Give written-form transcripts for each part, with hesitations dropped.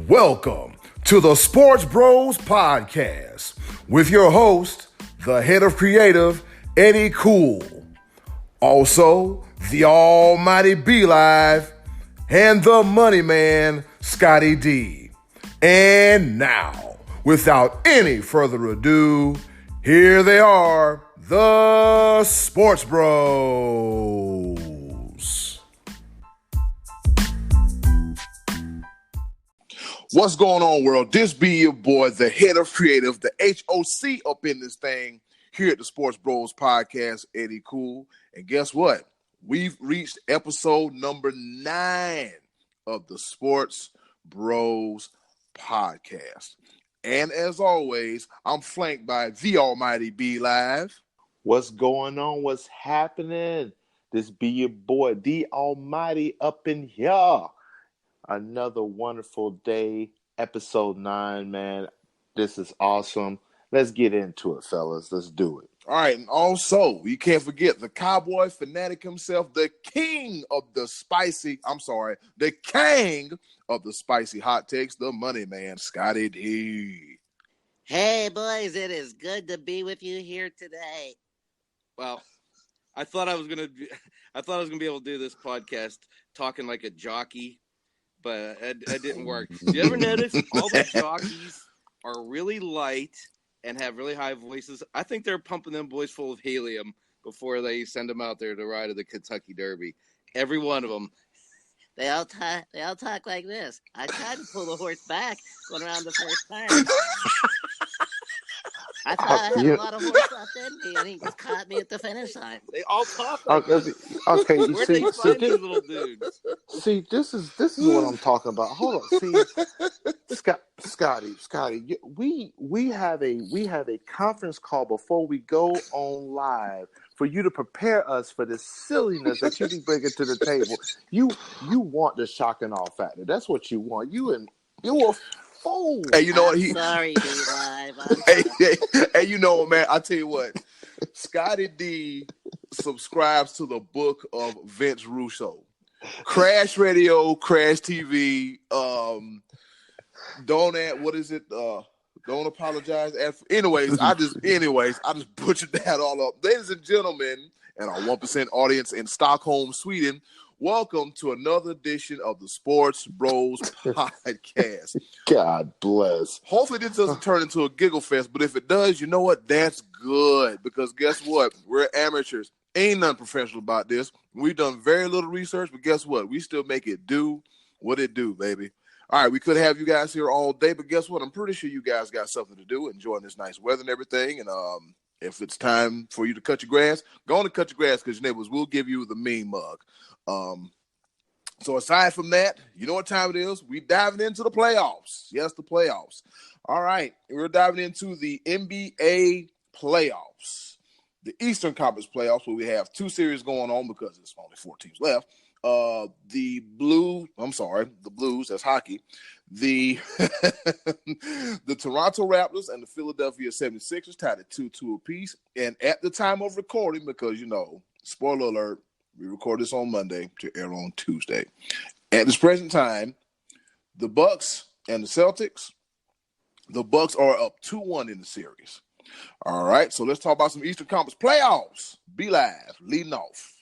Welcome to the SportsBros podcast with your host, the head of creative, Eddie Cool. Also, the almighty B-Live and the money man, Scottie D. And now, without any further ado, here they are, the SportsBros. What's going on, world? This be your boy, the head of creative, the HOC up in this thing here at the SportsBros podcast, Eddie Cool. And guess what? We've reached episode number 9 of the SportsBros podcast. And as always, I'm flanked by the almighty B-Live. What's going on? What's happening? This be your boy, the almighty up in here. Another wonderful day, episode 9, man. This is awesome. Let's get into it, fellas. Let's do it. All right, and also, you can't forget the cowboy fanatic himself, the king of the king of the spicy hot takes, the money man, Scottie D. Hey, boys, it is good to be with you here today. Well, I thought I was gonna be able to do this podcast talking like a jockey, but it didn't work. Do you ever notice all the jockeys are really light and have really high voices? I think they're pumping them boys full of helium before they send them out there to ride at the Kentucky Derby. Every one of them. They all talk like this. I tried to pull the horse back going around the first time. I thought I had a lot of horse left in me, and he just caught me at the finish line. They all talk like Okay, Where'd they find these little dudes? See, this is what I'm talking about. Hold on, see, Scotty, we have a conference call before we go on live for you to prepare us for the silliness that you be bringing to the table. You want the shock and awe factor. That's what you want. You're a fool. Hey, you know what? Sorry, B-Live. Hey, you know what, man? I tell you what, Scottie D subscribes to the book of Vince Russo. Crash Radio, Crash TV, don't apologize. Anyways, I just butchered that all up. Ladies and gentlemen, and our 1% audience in Stockholm, Sweden, welcome to another edition of the SportsBros podcast. God bless. Hopefully this doesn't turn into a giggle fest, but if it does, you know what? That's good, because guess what? We're amateurs. Ain't nothing professional about this. We've done very little research, but guess what? We still make it do what it do, baby. All right, we could have you guys here all day, but guess what? I'm pretty sure you guys got something to do, enjoying this nice weather and everything. And if it's time for you to cut your grass, go on and cut your grass, because your neighbors will give you the mean mug. So aside from that, you know what time it is? We diving into the playoffs. Yes, the playoffs. All right, we're diving into the NBA playoffs, the Eastern Conference playoffs, where we have 2 series going on because there's only 4 teams left. The Blues, that's hockey. The the Toronto Raptors and the Philadelphia 76ers tied at 2-2 apiece. And at the time of recording, because, spoiler alert, we record this on Monday to air on Tuesday. At this present time, the Bucks and the Celtics, the Bucks are up 2-1 in the series. All right, so let's talk about some Eastern Conference playoffs. B-Live, leading off.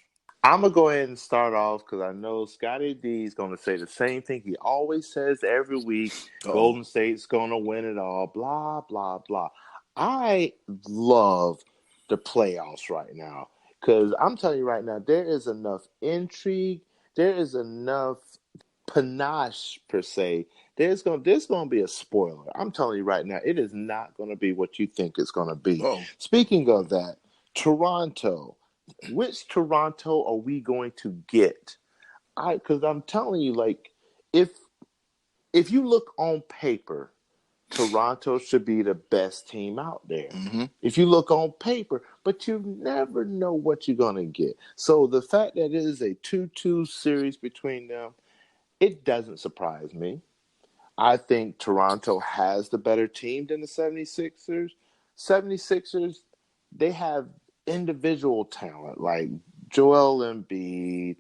I'm going to go ahead and start off because I know Scottie D is going to say the same thing he always says every week. Golden State's going to win it all, blah, blah, blah. I love the playoffs right now because I'm telling you right now, there is enough intrigue. There is enough panache, per se. There's going to be a spoiler. I'm telling you right now, it is not going to be what you think it's going to be. Speaking of that, Toronto. Which Toronto are we going to get? Because I'm telling you, like, if you look on paper, Toronto should be the best team out there. Mm-hmm. If you look on paper, but you never know what you're going to get. So the fact that it is a 2-2 series between them, it doesn't surprise me. I think Toronto has the better team than the 76ers. 76ers, they have individual talent like Joel Embiid.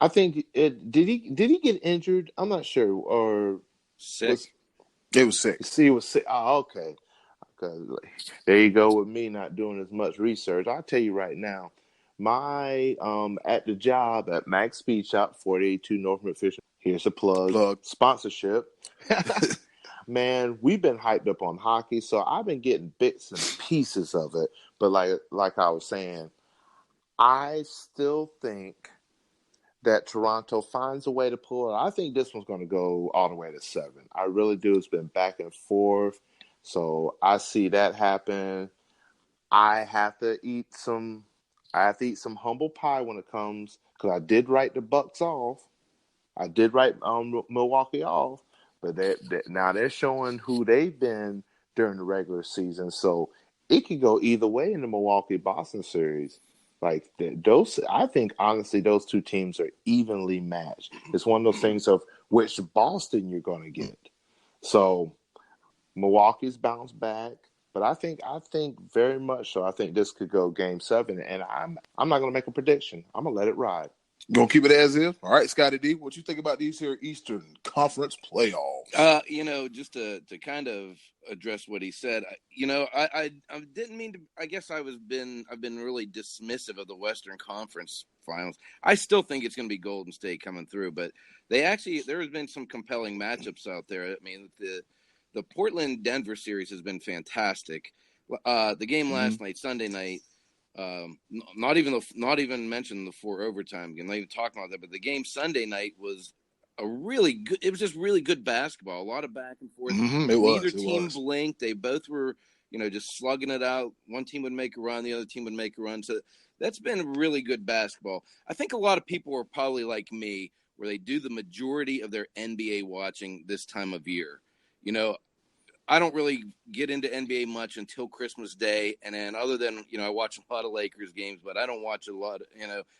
I think did he get injured? I'm not sure. Or Sick. It was sick. See, it was sick. Oh, okay. There you go with me not doing as much research. I'll tell you right now, my at the job at Max Speed Shop, 482 North McFisher. Here's a plug. Sponsorship. Man, we've been hyped up on hockey, so I've been getting bits and pieces of it. But like I was saying, I still think that Toronto finds a way to pull it. I think this one's going to go all the way to 7. I really do. It's been back and forth. So I see that happen. I have to eat some humble pie when it comes, because I did write the Bucks off. I did write Milwaukee off, but now they're showing who they've been during the regular season. So it could go either way in the Milwaukee-Boston series. Like I think honestly those two teams are evenly matched. It's one of those things of which Boston you're going to get. So Milwaukee's bounced back, but I think very much so. I think this could go Game 7, and I'm not going to make a prediction. I'm going to let it ride. Gonna keep it as is. All right, Scottie D, what you think about these here Eastern Conference playoffs? Just to kind of address what he said, I didn't mean to. I guess I've been really dismissive of the Western Conference Finals. I still think it's going to be Golden State coming through, but there has been some compelling matchups out there. I mean, the Portland-Denver series has been fantastic. The game last night, Sunday night. Not even mention the 4 overtime game. Not even talking about that. But the game Sunday night was it was just really good basketball. A lot of back and forth. Neither team blinked. They both were, just slugging it out. One team would make a run, the other team would make a run. So that's been really good basketball. I think a lot of people are probably like me, where they do the majority of their NBA watching this time of year. I don't really get into NBA much until Christmas Day. And then other than, I watch a lot of Lakers games, but I don't watch a lot of,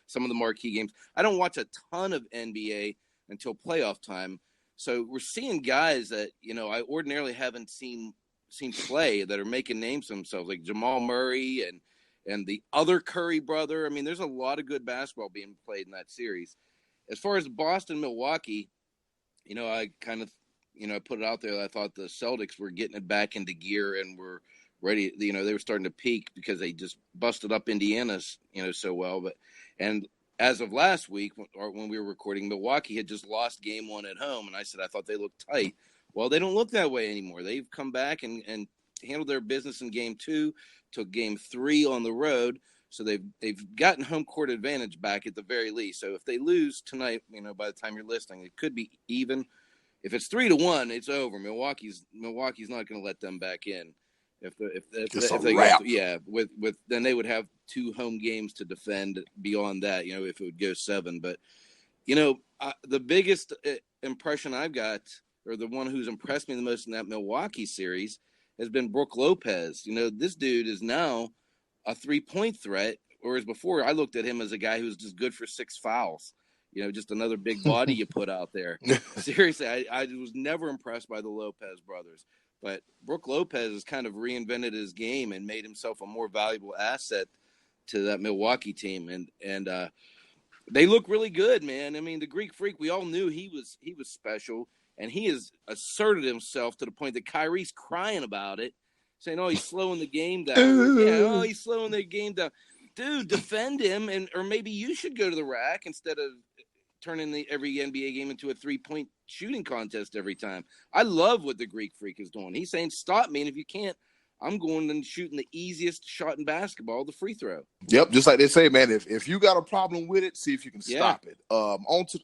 some of the marquee games. I don't watch a ton of NBA until playoff time. So we're seeing guys that, I ordinarily haven't seen play that are making names for themselves, like Jamal Murray and the other Curry brother. I mean, there's a lot of good basketball being played in that series. As far as Boston, Milwaukee, I kind of, I put it out there that I thought the Celtics were getting it back into gear and were ready. They were starting to peak because they just busted up Indiana, so well. And as of last week, or when we were recording, Milwaukee had just lost Game 1 at home, and I said I thought they looked tight. Well, they don't look that way anymore. They've come back and handled their business in Game 2, took Game 3 on the road. So they've gotten home court advantage back at the very least. So if they lose tonight, by the time you're listening, it could be even. If it's 3-1, it's over. Milwaukee's not going to let them back in. If they wrap. Then they would have 2 home games to defend beyond that. If it would go 7, but the biggest impression I've got, or the one who's impressed me the most in that Milwaukee series, has been Brook Lopez. This dude is now a 3-point threat, whereas before I looked at him as a guy who was just good for 6 fouls. Just another big body you put out there. Seriously, I was never impressed by the Lopez brothers. But Brook Lopez has kind of reinvented his game and made himself a more valuable asset to that Milwaukee team. And they look really good, man. I mean, the Greek Freak, we all knew he was special. And he has asserted himself to the point that Kyrie's crying about it, saying, he's slowing the game down. He's slowing the game down. Dude, defend him, or maybe you should go to the rack instead of turning every NBA game into a 3-point shooting contest every time. I love what the Greek Freak is doing. He's saying, stop me, and if you can't, I'm going and shooting the easiest shot in basketball, the free throw. Yep, just like they say, man, if you got a problem with it, see if you can stop it. On to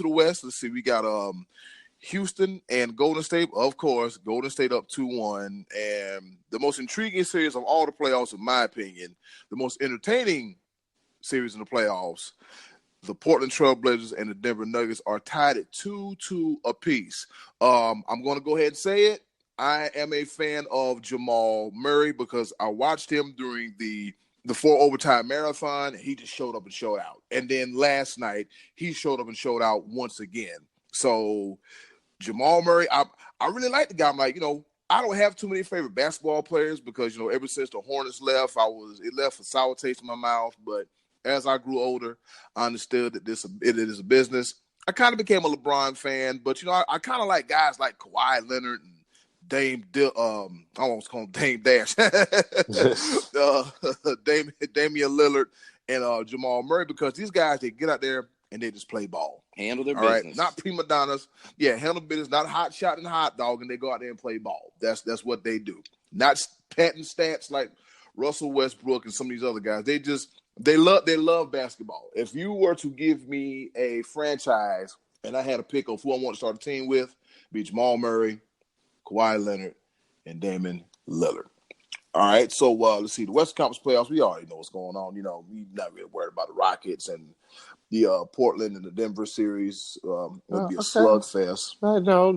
the West. Let's see, we got Houston and Golden State. Of course, Golden State up 2-1. And the most intriguing series of all the playoffs, in my opinion, the most entertaining series in the playoffs, the Portland Trail Blazers and the Denver Nuggets are tied at 2-2 apiece. I'm going to go ahead and say it. I am a fan of Jamal Murray because I watched him during the 4 overtime marathon. He just showed up and showed out. And then last night, he showed up and showed out once again. So Jamal Murray, I really like the guy. I'm like, I don't have too many favorite basketball players because, ever since the Hornets left, it left a sour taste in my mouth. But as I grew older, I understood that it is a business. I kind of became a LeBron fan, but I kind of like guys like Kawhi Leonard and I almost call him Dame Dash, Damian Lillard and Jamal Murray, because these guys, they get out there and they just play ball, handle their all business. Right? Not prima donnas, handle business, not hot shot and hot dog, and they go out there and play ball. That's what they do. Not patting stats like Russell Westbrook and some of these other guys. They love basketball. If you were to give me a franchise and I had a pick of who I want to start a team with, it'd be Jamal Murray, Kawhi Leonard, and Damian Lillard. All right, so let's see. The Western Conference playoffs, we already know what's going on. We're not really worried about the Rockets and the Portland and the Denver series. It'll be a slugfest. No.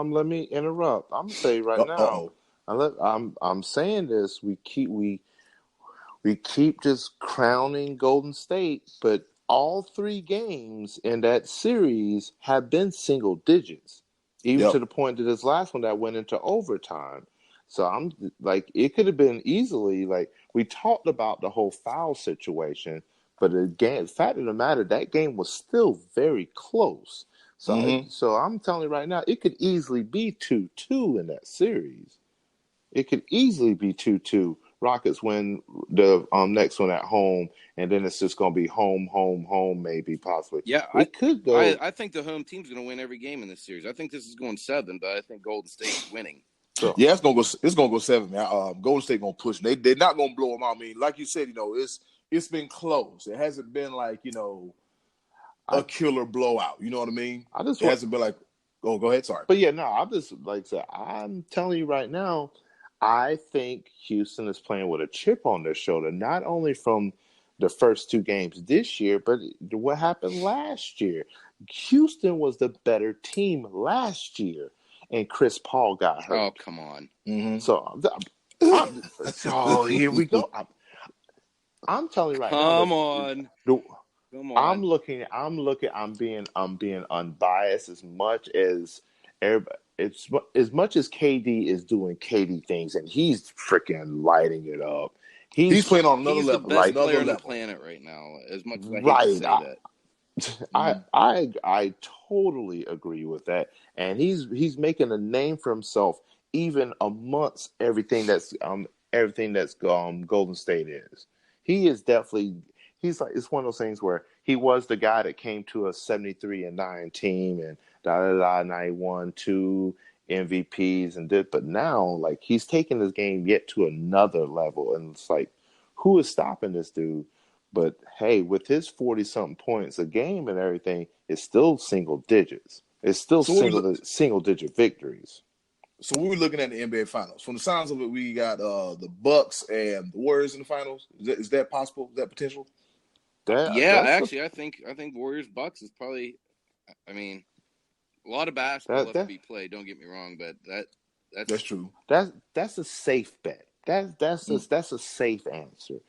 Let me interrupt. I'm gonna say right now. Uh-oh. I'm saying this. We keep just crowning Golden State, but all 3 games in that series have been single digits, even to the point that this last one that went into overtime. So I'm like, it could have been easily, like, we talked about the whole foul situation, but again, fact of the matter, that game was still very close. So, so I'm telling you right now, it could easily be 2-2 in that series. It could easily be 2-2. Rockets win the next one at home, and then it's just going to be home, maybe, possibly. Yeah, it could go. I think the home team's going to win every game in this series. I think this is going 7, but I think Golden State's winning. So, it's gonna go 7, man. Golden State gonna push. They're not gonna blow them out. I mean, like you said, it's been close. It hasn't been like a killer blowout. You know what I mean? It hasn't been like. Oh, go ahead. Sorry, but yeah, no. I'm just like I said. I'm telling you right now. I think Houston is playing with a chip on their shoulder, not only from the first 2 games this year, but what happened last year. Houston was the better team last year, and Chris Paul got hurt. Oh, come on. Mm-hmm. So here we go. I'm telling you right now. Come on. I'm being unbiased as much as everybody. It's as much as KD is doing KD things, and he's freaking lighting it up. He's playing on another level. He's the best player on the planet right now. As much as I hate to say that, I totally agree with that, and he's making a name for himself even amongst everything that's Golden State is. He is definitely. He's like, it's one of those things where he was the guy that came to a 73-9 team and and I won 2 MVPs and did, but now like he's taking his game yet to another level, and it's like, who is stopping this dude? But hey, with his 40-something points a game and everything, it's still single digits. It's still single digit victories. So we were looking at the NBA Finals. From the sounds of it, we got the Bucks and the Warriors in the finals. Is that possible? Is that potential? Actually, I think Warriors Bucks is probably. I mean, a lot of basketball left to be played. Don't get me wrong, but that's true. That's a safe bet. That's a safe answer.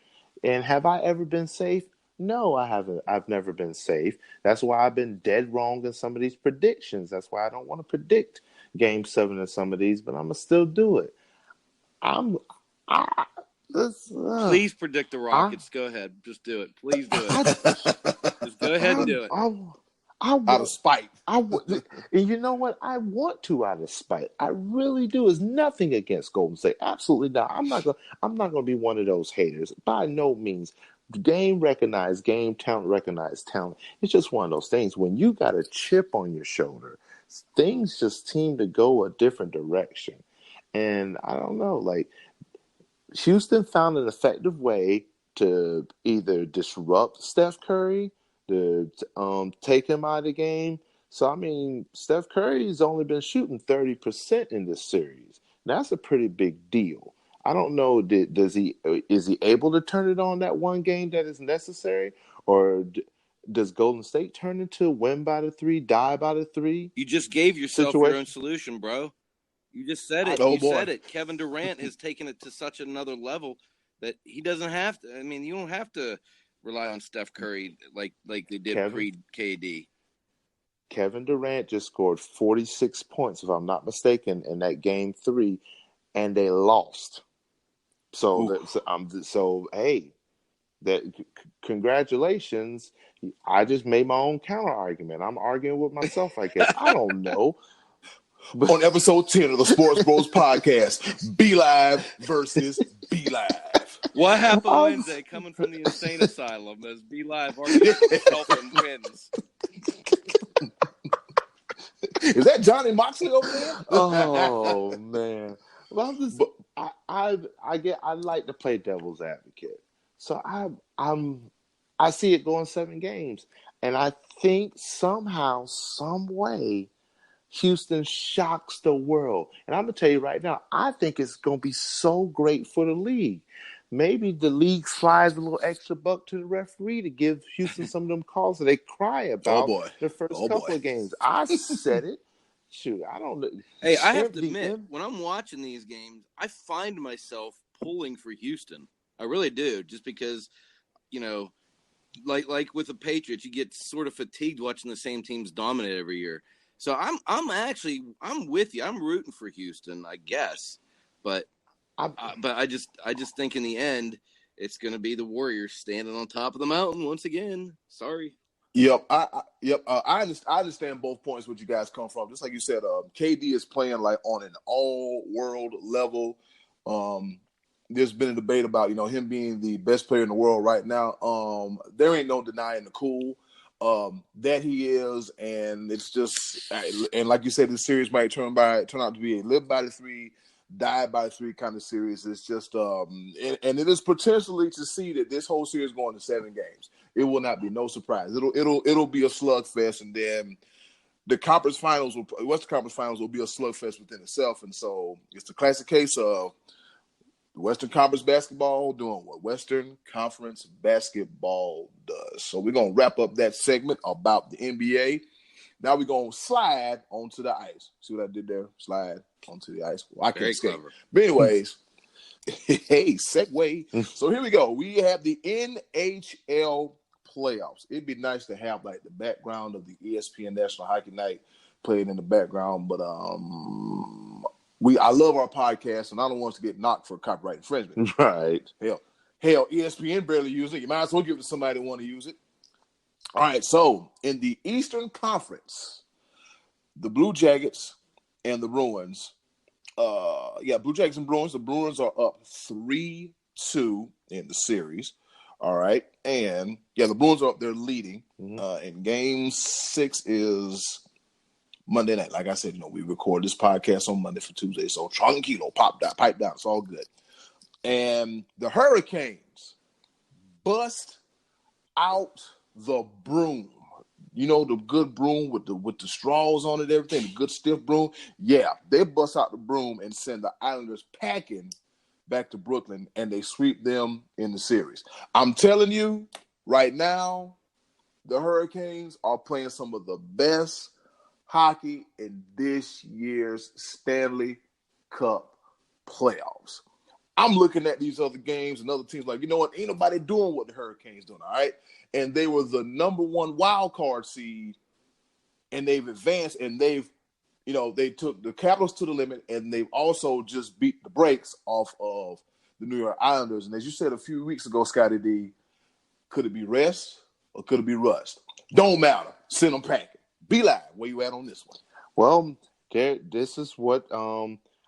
And have I ever been safe? No, I haven't. I've never been safe. That's why I've been dead wrong in some of these predictions. That's why I don't want to predict Game 7 in some of these, but I'm gonna still do it. Please predict the Rockets. Go ahead. Just do it. Please do it. Just go ahead and do it. Out of spite. And you know what? I want to out of spite. I really do. It's nothing against Golden State. Absolutely not. I'm not gonna be one of those haters. By no means. Game recognized game, talent recognized talent. It's just one of those things. When you got a chip on your shoulder, things just seem to go a different direction. And I don't know, like Houston found an effective way to either disrupt Steph Curry, to take him out of the game. So, I mean, Steph Curry's only been shooting 30% in this series. That's a pretty big deal. I don't know, is he able to turn it on that one game that is necessary? Or does Golden State turn into win by the 3, die by the 3? You just gave yourself your own solution, bro. You just said it. Said it. Kevin Durant has taken it to such another level that he doesn't have to. I mean, you don't have to rely on Steph Curry like they did pre-KD. Kevin Durant just scored 46 points, if I'm not mistaken, in that Game 3, and they lost. So hey, Congratulations. I just made my own counter argument. I'm arguing with myself, I guess. I don't know. On episode 10 of the Sports Bros podcast, Be Live versus Be Live. What happened Wednesday coming from the insane asylum as Be Live argues with himself and wins? Is that Johnny Moxley over there? Oh man. Well, I like to play devil's advocate. So I see it going 7 games. And I think somehow, some way, Houston shocks the world. And I'm going to tell you right now, I think it's going to be so great for the league. Maybe the league slides a little extra buck to the referee to give Houston some of them calls that they cry about the first couple of games. I said it. Shoot, I don't know. Hey, I have to admit, when I'm watching these games, I find myself pulling for Houston. I really do, just because, you know, like with the Patriots, you get sort of fatigued watching the same teams dominate every year. So I'm with you. I'm rooting for Houston, I guess, but I just think in the end it's going to be the Warriors standing on top of the mountain once again. Sorry. Yep, I understand both points where you guys come from. Just like you said, KD is playing like on an all-world level. There's been a debate about him being the best player in the world right now. There ain't no denying the cool that he is, and it's just and like you said, the series might turn out to be a live by the 3, die by the 3 kind of series. It's just and it is potentially to see that this whole series going to 7 games. It will not be no surprise. It'll be a slugfest, and then the Western Conference Finals will be a slugfest within itself. And so it's the classic case of Western Conference basketball doing what Western Conference basketball does. So we're gonna wrap up that segment about the NBA. Now we're gonna slide onto the ice. See what I did there? Slide onto the ice. Well, I can't skate. But anyways. Hey, segue. So here we go. We have the NHL playoffs. It'd be nice to have like the background of the ESPN National Hockey Night played in the background, but I love our podcast, and I don't want us to get knocked for copyright infringement. Right. Hell, ESPN barely use it. You might as well give it to somebody who want to use it. All right. So in the Eastern Conference, the Blue Jackets and the Bruins. Blue Jackets and Bruins. The Bruins are up 3-2 in the series. All right. And, the Bruins are up there leading. And Game 6 is Monday night. Like I said, we record this podcast on Monday for Tuesday. So, tranquilo, pipe down. It's all good. And the Hurricanes bust out the broom. The good broom with the straws on it, everything, the good stiff broom. Yeah, they bust out the broom and send the Islanders packing back to Brooklyn, and they sweep them in the series. I'm telling you, right now, the Hurricanes are playing some of the best hockey in this year's Stanley Cup playoffs. I'm looking at these other games and other teams like, ain't nobody doing what the Hurricanes doing, all right? And they were the number 1 wild card seed, and they've advanced, and they took the Capitals to the limit, and they've also just beat the brakes off of the New York Islanders. And as you said a few weeks ago, Scottie D, could it be rest or could it be rust? Don't matter. Send them packing. Be live. Where you at on this one? Well, this is what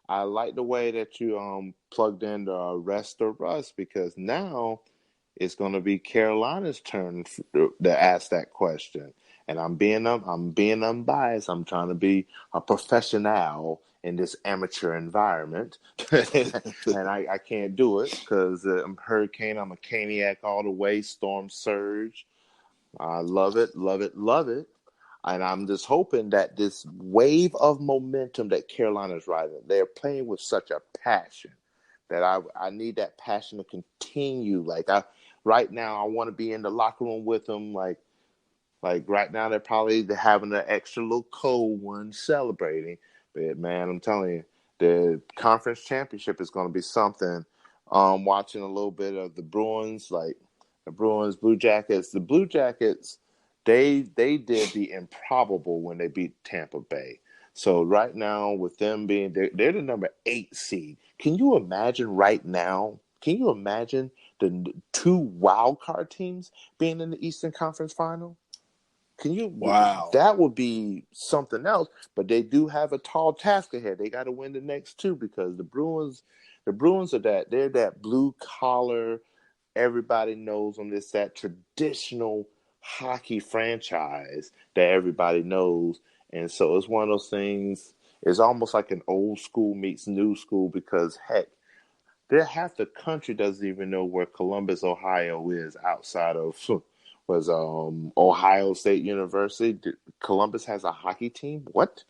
I like the way that you plugged in the rest or rust, because now it's going to be Carolina's turn to ask that question. And I'm being unbiased. I'm trying to be a professional in this amateur environment. And I can't do it because I'm Hurricane. I'm a Caniac all the way, Storm Surge. I love it, love it, love it. And I'm just hoping that this wave of momentum that Carolina's riding, they're playing with such a passion that I need that passion to continue. Right now, I want to be in the locker room with them. Like right now, they're probably having an extra little cold one celebrating. But man, I'm telling you, the conference championship is going to be something. Watching a little bit of the Bruins, like the Bruins, Blue Jackets. The Blue Jackets, they did the improbable when they beat Tampa Bay. So right now, with them being they're the number 8 seed. Can you imagine right now? Can you imagine the 2 wild card teams being in the Eastern Conference Final? Can you? Wow. That would be something else. But they do have a tall task ahead. They got to win the next 2 because the Bruins are they're that blue collar. Everybody knows them. It's that traditional hockey franchise that everybody knows, and so it's one of those things. It's almost like an old school meets new school because heck, half the country doesn't even know where Columbus, Ohio is outside of Ohio State University. Columbus has a hockey team. What?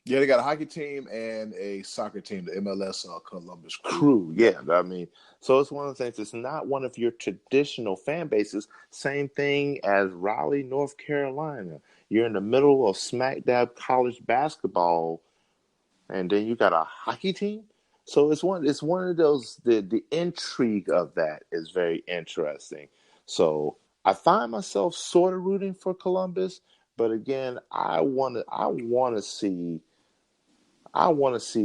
Yeah, they got a hockey team and a soccer team, the MLS Columbus Crew. Yeah, I mean, so it's one of the things. It's not one of your traditional fan bases. Same thing as Raleigh, North Carolina. You're in the middle of smack dab college basketball, and then you got a hockey team. So it's one of those. The intrigue of that is very interesting. So I find myself sort of rooting for Columbus, but again, I want to see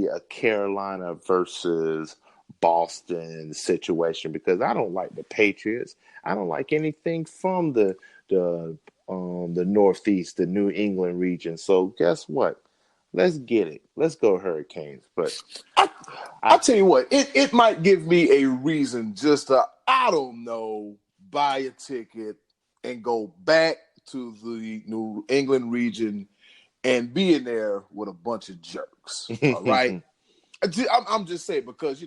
a Carolina versus Boston situation because I don't like the Patriots. I don't like anything from the Northeast, the New England region. So guess what? Let's get it. Let's go Hurricanes. But I'll tell you what, it might give me a reason just to, I don't know, buy a ticket and go back to the New England region and be in there with a bunch of jerks. All right. I'm just saying because,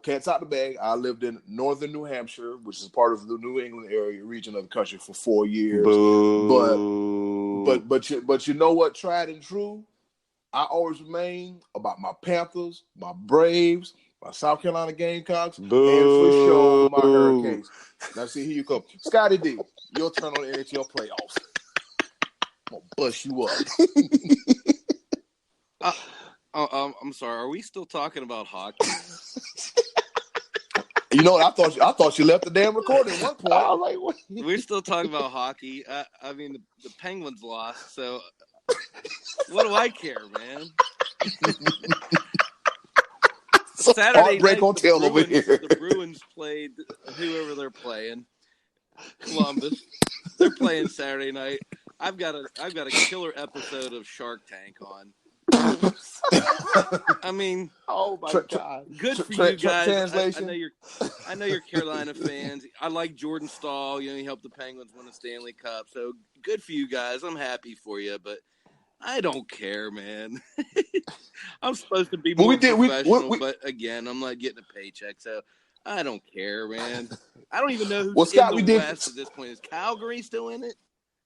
cat's out the bag. I lived in northern New Hampshire, which is part of the New England area region of the country for 4 years. Boo. But you know what? Tried and true. I always remain about my Panthers, my Braves, my South Carolina Gamecocks, Boo. and for sure my Hurricanes. Now see, here you come, Scottie D. Your turn on the NHL playoffs. I'm gonna bust you up. I'm sorry. Are we still talking about hockey? You know what? I thought you left the damn recording at one point. I was like, what? We're still talking about hockey. I mean, the Penguins lost, so what do I care, man? Saturday night, on tail over here. The Bruins played whoever they're playing. Columbus. They're playing Saturday night. I've got a killer episode of Shark Tank on. I mean, oh my God! Good for you guys. I know you're Carolina fans. I like Jordan Stahl. He helped the Penguins win the Stanley Cup. So good for you guys. I'm happy for you, but I don't care, man. I'm supposed to be more professional, but again, I'm not getting a paycheck, so I don't care, man. I don't even know who's in the West at this point. Is Calgary still in it?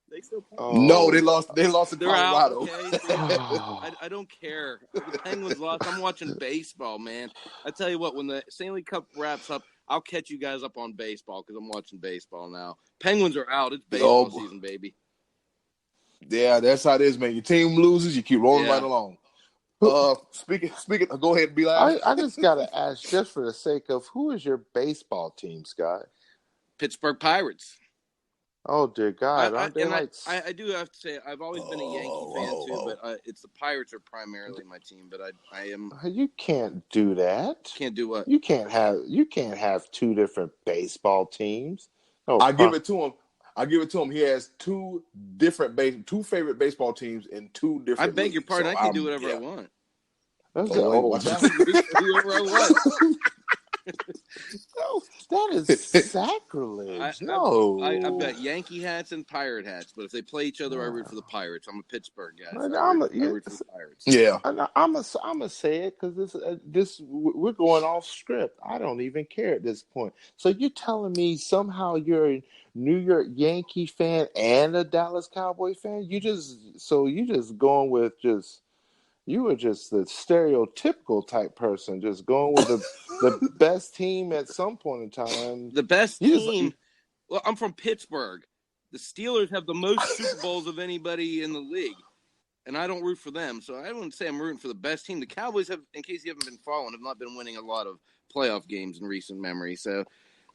They still play? No, they lost to They're Colorado. Out, okay? I don't care. The Penguins lost. I'm watching baseball, man. I tell you what, when the Stanley Cup wraps up, I'll catch you guys up on baseball because I'm watching baseball now. Penguins are out. It's baseball season, baby. Yeah, that's how it is, man. Your team loses, you keep rolling right along. Speaking, go ahead and be like. I just gotta ask, just for the sake of, who is your baseball team, Scott? Pittsburgh Pirates. Oh dear God! I do have to say I've always been a Yankee fan too, but it's the Pirates are primarily my team. But I am. You can't do that. Can't do what? You can't have 2 different baseball teams. No, I give it to him. He has two favorite baseball teams in 2 different. I beg your pardon. So I can do whatever I want. Whoever I want. No, that is sacrilege. I bet Yankee hats and Pirate hats, but if they play each other, I root for the Pirates. I'm a Pittsburgh guy. So I root for the Pirates. Yeah, I'm gonna say it because this we're going off script. I don't even care at this point. So you're telling me somehow you're a New York Yankee fan and a Dallas Cowboy fan? You just going with You were just the stereotypical type person, just going with the best team at some point in time. The best team? Well, I'm from Pittsburgh. The Steelers have the most Super Bowls of anybody in the league, and I don't root for them. So I wouldn't say I'm rooting for the best team. The Cowboys have, in case you haven't been following, have not been winning a lot of playoff games in recent memory. So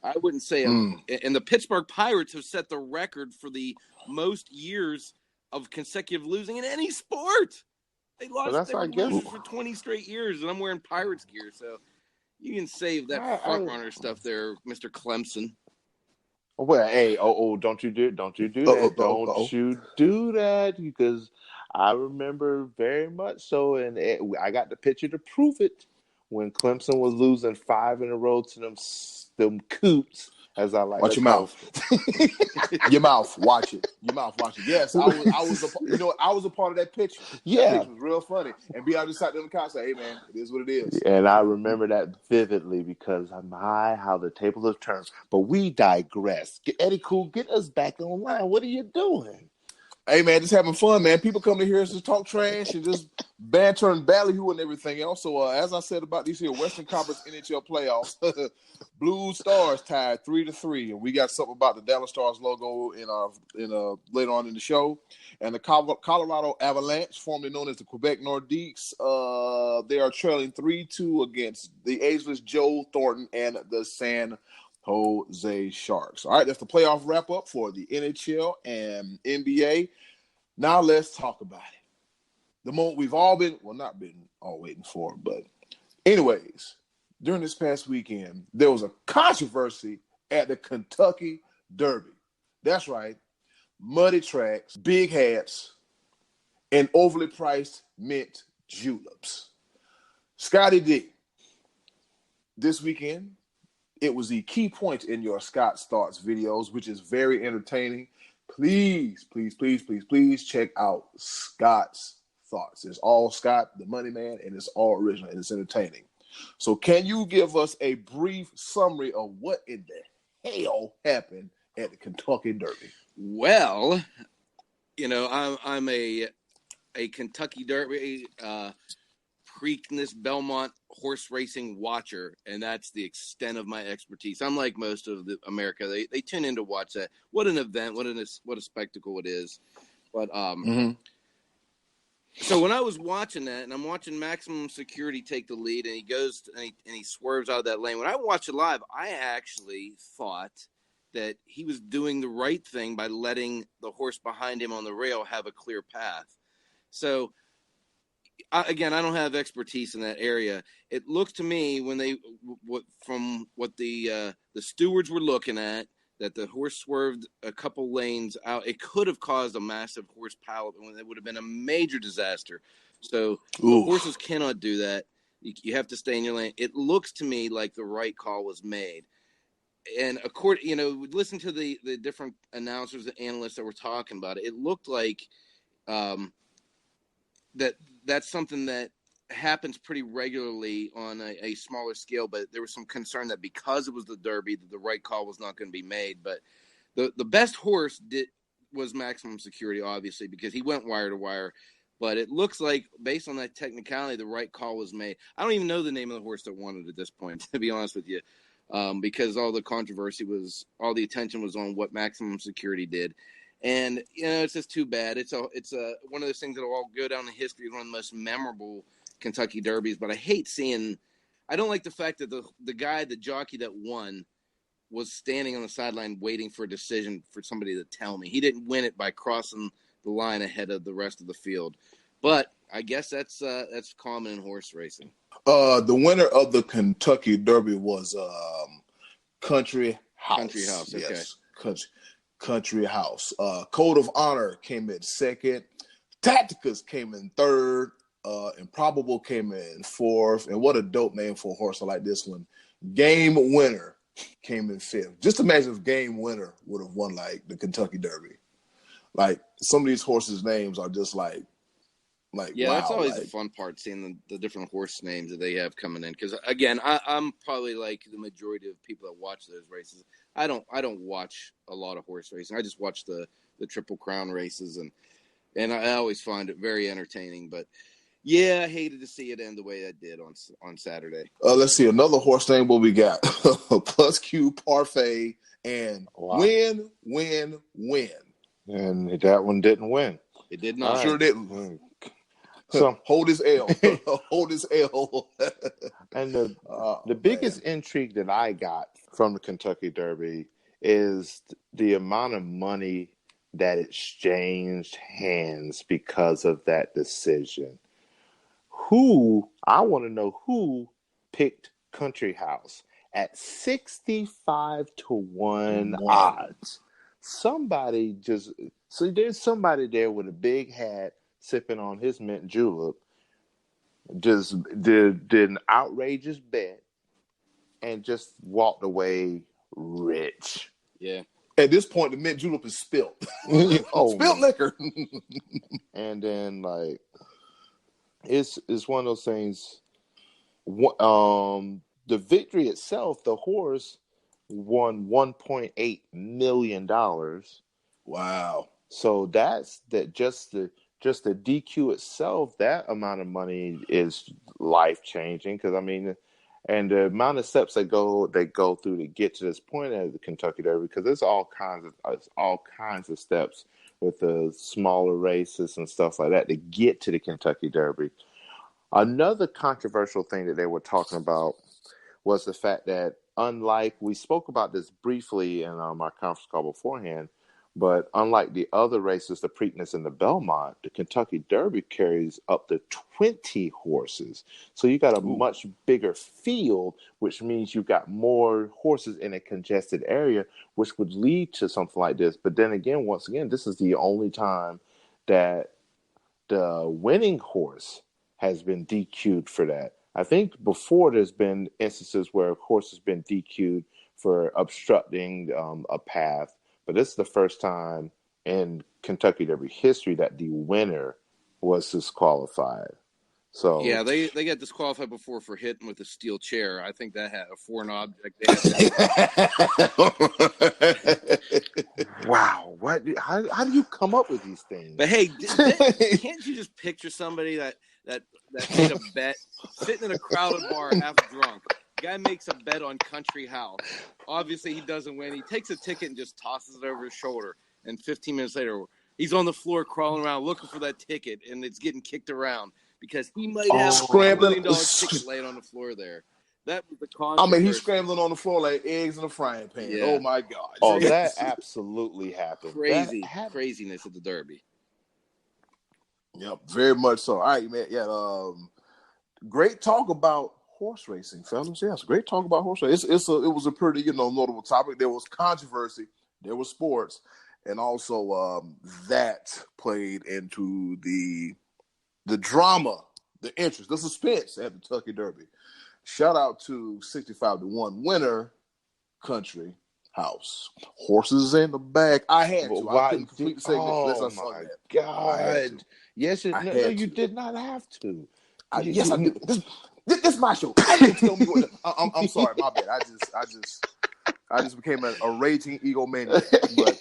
I wouldn't say and the Pittsburgh Pirates have set the record for the most years of consecutive losing in any sport. They lost. They were losers for 20 straight years, and I'm wearing Pirates gear. So, You can save that front runner stuff there, Mr. Clemson. Well, hey, don't you do that. Don't you do that, because I remember very much so, and I got the picture to prove it, when Clemson was losing 5 in a row to them coots, as I like Watch to your call mouth. Your mouth. Watch it. Your mouth. Watch it. Yes, I was a part of that picture. Yeah. That picture was real funny. And be out just sat there on the couch and say, hey, man, it is what it is. And I remember that vividly, because how the tables have turned. But we digress. Eddie Cool, get us back online. What are you doing? Hey, man, just having fun, man. People come to hear us just talk trash and just banter and ballyhoo and everything else. So, as I said about these here Western Conference NHL playoffs, Blue Stars tied 3-3, and we got something about the Dallas Stars logo in later on in the show. And the Colorado Avalanche, formerly known as the Quebec Nordiques, they are trailing 3-2 against the ageless Joe Thornton and the San Jose Sharks. All right, that's the playoff wrap up for the NHL and NBA. Now let's talk about it. The moment we've all been, well, not been all waiting for, but anyways, during this past weekend, there was a controversy at the Kentucky Derby. That's right. Muddy tracks, big hats, and overly priced mint juleps. Scottie D, this weekend, it was the key point in your Scott's Thoughts videos, which is very entertaining. Please check out Scott's Thoughts. It's all Scott, the money man, and it's all original, and it's entertaining. So can you give us a brief summary of what in the hell happened at the Kentucky Derby? Well, I'm a Kentucky Derby Preakness Belmont horse racing watcher, and that's the extent of my expertise. Unlike most of America, they tune in to watch that. What an event! What a spectacle it is! But so when I was watching that, and I'm watching Maximum Security take the lead, and he goes and he swerves out of that lane. When I watched it live, I actually thought that he was doing the right thing by letting the horse behind him on the rail have a clear path. So. Again, I don't have expertise in that area. It looked to me from what the stewards were looking at, that the horse swerved a couple lanes out. It could have caused a massive horse pileup, and it would have been a major disaster. So the horses cannot do that. You have to stay in your lane. It looks to me like the right call was made. And listen to the different announcers and analysts that were talking about it. It looked like that's something that happens pretty regularly on a smaller scale, but there was some concern that because it was the Derby, that the right call was not going to be made. But the best horse was Maximum Security, obviously, because he went wire to wire. But it looks like, based on that technicality, the right call was made. I don't even know the name of the horse that won it at this point, to be honest with you, because all the attention was on what Maximum Security did. And, it's just too bad. It's one of those things that will all go down in history as one of the most memorable Kentucky Derbies. But I don't like the fact that the jockey that won was standing on the sideline waiting for a decision for somebody to tell me. He didn't win it by crossing the line ahead of the rest of the field. But I guess that's common in horse racing. The winner of the Kentucky Derby was Country House. Country House, okay. Yes, Country House. Code of Honor came in second. Tacticus came in third. Improbable came in fourth. And what a dope name for a horse. I like this one. Game Winner came in fifth. Just imagine if Game Winner would have won like the Kentucky Derby. Like some of these horses' names are just like yeah, wow, that's always the fun part, seeing the different horse names that they have coming in. Because again, I'm probably like the majority of people that watch those races. I don't watch a lot of horse racing. I just watch the Triple Crown races, and I always find it very entertaining. But yeah, I hated to see it end the way it did on Saturday. Let's see another horse name. What we got? Plus Q Parfait and Win. And that one didn't win. It did not. Sure didn't. So hold his L. Hold his L. And the biggest intrigue that I got from the Kentucky Derby is the amount of money that exchanged hands because of that decision. I want to know who picked Country House at 65-1 odds. There's somebody there with a big hat sipping on his mint julep, just did an outrageous bet and just walked away rich. Yeah. At this point, the mint julep is spilt. Spilt liquor. And then, like, it's one of those things. The victory itself, the horse won $1.8 million. Wow. So that's that. Just the DQ itself, that amount of money is life changing. Because I mean, and the amount of steps they go through to get to this point at the Kentucky Derby, because there's all kinds of steps with the smaller races and stuff like that to get to the Kentucky Derby. Another controversial thing that they were talking about was the fact that, unlike, we spoke about this briefly in our conference call beforehand, but unlike the other races, the Preakness and the Belmont, the Kentucky Derby carries up to 20 horses. So you got a much bigger field, which means you've got more horses in a congested area, which would lead to something like this. But then again, once again, this is the only time that the winning horse has been DQ'd for that. I think before there's been instances where a horse has been DQ'd for obstructing a path, but this is the first time in Kentucky Derby history that the winner was disqualified. So yeah, they got disqualified before for hitting with a steel chair. I think that had a foreign object. Wow, what? How do you come up with these things? But hey, can't you just picture somebody that made a bet sitting in a crowded bar, half drunk? Guy makes a bet on Country House. Obviously, he doesn't win. He takes a ticket and just tosses it over his shoulder. And 15 minutes later, he's on the floor crawling around looking for that ticket, and it's getting kicked around because he might have a $1 million ticket laying on the floor there. That was the controversy. I mean, he's scrambling on the floor like eggs in a frying pan. Yeah. Oh, my God. Oh, that absolutely happened. Craziness at the Derby. Yep, very much so. All right, man. Yeah, great talk about horse racing, fellas. Yes, great talk about horse racing. It was a pretty notable topic. There was controversy, there was sports, and also that played into the drama, the interest, the suspense at the Kentucky Derby. Shout out to 65-1 winner, Country House. Horses in the back. I had to. I couldn't complete the segment unless I saw that. God. Yes, you did not have to. Yes, I did. This is my show. I didn't tell me what. I'm sorry, my bad. I just became a raging egomaniac. But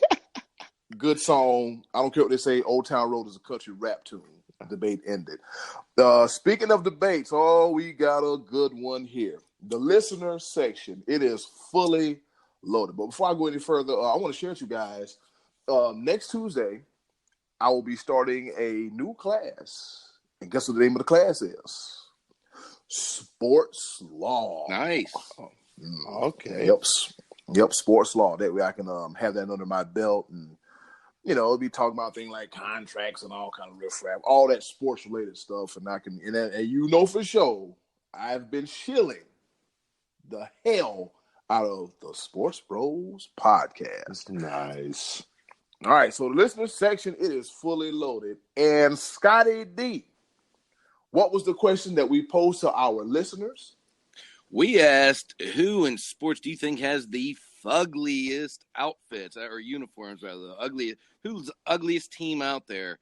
good song. I don't care what they say. Old Town Road is a country rap tune. Debate ended. Speaking of debates, we got a good one here. The listener section. It is fully loaded. But before I go any further, I want to share with you guys. Next Tuesday, I will be starting a new class. And guess what the name of the class is? Sports Law. Nice. Okay. Yep, Sports Law. That way I can have that under my belt and, it'll be talking about things like contracts and all kind of riffraff, all that sports related stuff. And I can, and for sure, I've been shilling the hell out of the SportsBros podcast. Nice. All right, so the listener section, it is fully loaded. And Scottie D, what was the question that we posed to our listeners? We asked, who in sports do you think has the ugliest outfits or uniforms, rather? The ugliest. Who's the ugliest team out there?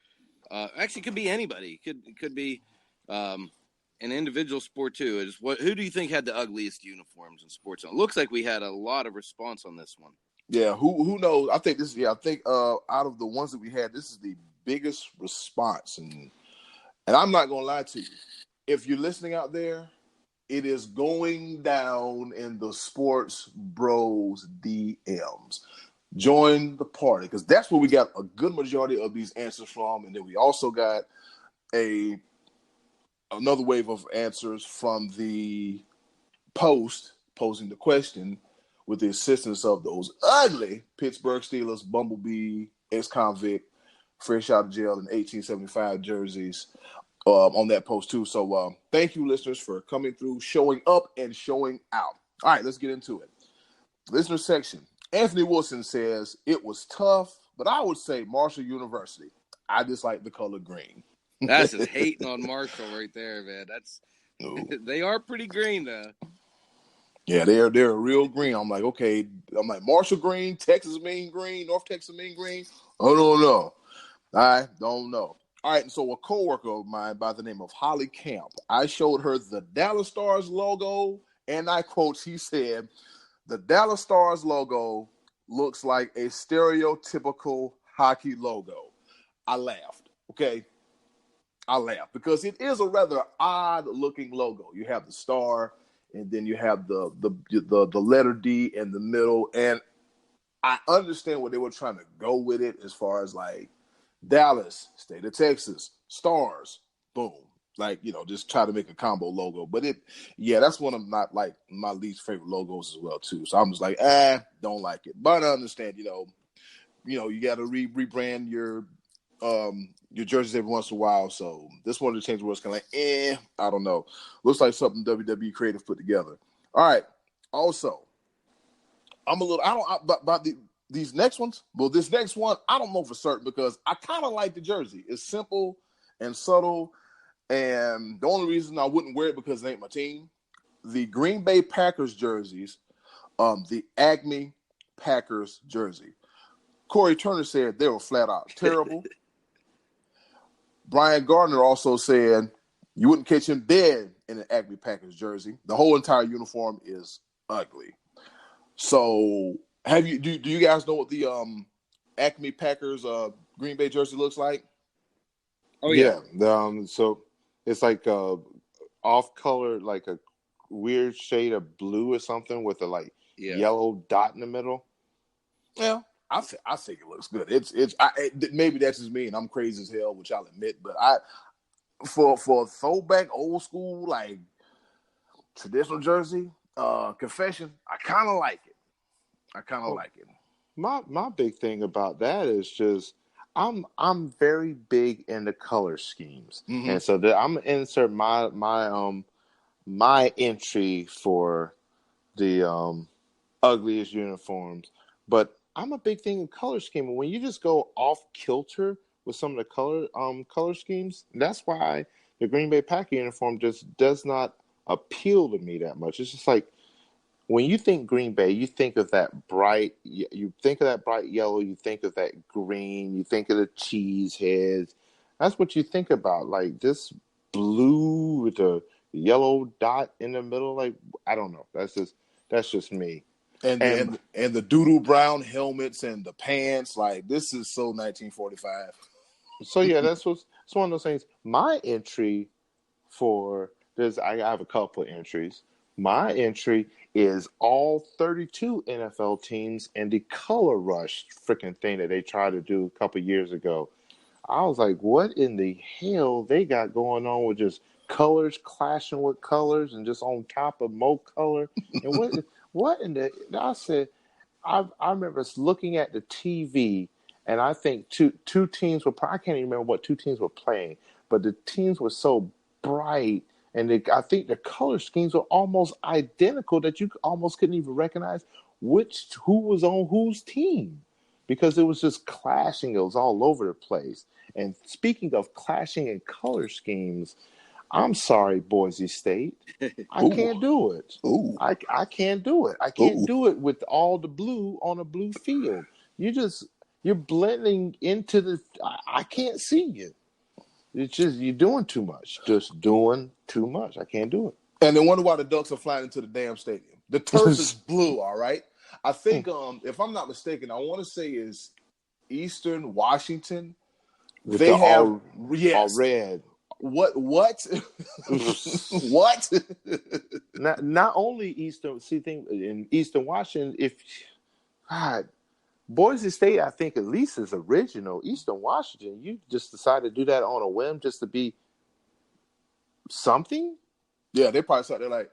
Actually, it could be anybody. It could be an individual sport too. Who do you think had the ugliest uniforms in sports? And it looks like we had a lot of response on this one. Yeah, who knows? I think out of the ones that we had, this is the biggest response, and I'm not gonna lie to you. If you're listening out there, it is going down in the SportsBros DMs. Join the party, because that's where we got a good majority of these answers from, and then we also got another wave of answers from the post posing the question with the assistance of those ugly Pittsburgh Steelers, Bumblebee, ex-convict, fresh out of jail in 1875 jerseys. on that post too. So thank you, listeners, for coming through, showing up, and showing out. All right, let's get into it. Listener section. Anthony Wilson says it was tough, but I would say Marshall University. I just like the color green. That's just hating on Marshall right there, man. That's they are pretty green though. Yeah, they're a real green. I'm like, okay. I'm like, Marshall green, Texas mean green, North Texas mean green. I don't know. I don't know. All right, and so a coworker of mine by the name of Holly Camp, I showed her the Dallas Stars logo, and I quote, she said, the Dallas Stars logo looks like a stereotypical hockey logo. I laughed, okay? I laughed because it is a rather odd-looking logo. You have the star, and then you have the letter D in the middle, and I understand what they were trying to go with it as far as like Dallas, state of Texas, Stars, boom. Like, just try to make a combo logo. But that's one of my least favorite logos as well, too. So I'm just like, don't like it. But I understand, you got to rebrand your jerseys every once in a while. So this one of the change was kind of like, I don't know. Looks like something WWE Creative put together. All right. Also, these next ones. Well, this next one, I don't know for certain because I kind of like the jersey. It's simple and subtle. And the only reason I wouldn't wear it because it ain't my team. The Green Bay Packers jerseys, the Acme Packers jersey. Corey Turner said they were flat out terrible. Brian Gardner also said you wouldn't catch him dead in an Acme Packers jersey. The whole entire uniform is ugly. So do you guys know what the Acme Packers Green Bay jersey looks like? Oh yeah. So it's like off color, like a weird shade of blue or something with a yellow dot in the middle. Yeah, I think it looks good. Maybe that's just me and I'm crazy as hell, which I'll admit. But for a throwback, old school, like traditional jersey, confession, I kind of like it. My big thing about that is just I'm very big into color schemes, and so I'm gonna insert my entry for the ugliest uniforms. But I'm a big thing in color scheme, and when you just go off kilter with some of the color schemes, that's why the Green Bay Packer uniform just does not appeal to me that much. It's just like, when you think Green Bay, you think of that bright yellow, you think of that green, you think of the cheese heads. That's what you think about. Like this blue with the yellow dot in the middle. Like, I don't know. That's just me. And the doodle brown helmets and the pants, like this is so 1945. So yeah, it's one of those things. My entry I have a couple of entries. My entry is all 32 NFL teams and the color rush freaking thing that they tried to do a couple years ago. I was like, what in the hell they got going on with just colors clashing with colors and just on top of more color? And what in the? I said, I remember looking at the TV, and I think two teams were. I can't even remember what two teams were playing, but the teams were so bright. And I think the color schemes were almost identical that you almost couldn't even recognize who was on whose team, because it was just clashing. It was all over the place. And speaking of clashing in color schemes, I'm sorry, Boise State. I can't do it. I can't do it. I can't do it with all the blue on a blue field. You're blending into the. I can't see you. It's just you're doing too much. Just doing too much. I can't do it. And then wonder why the Ducks are flying into the damn stadium. The turf is blue, all right? I think, if I'm not mistaken, I want to say is Eastern Washington. They have all red. What? What? Not only Eastern. See, in Eastern Washington, Boise State, I think at least is original. Eastern Washington, you just decided to do that on a whim just to be something? Yeah, they probably sat there like,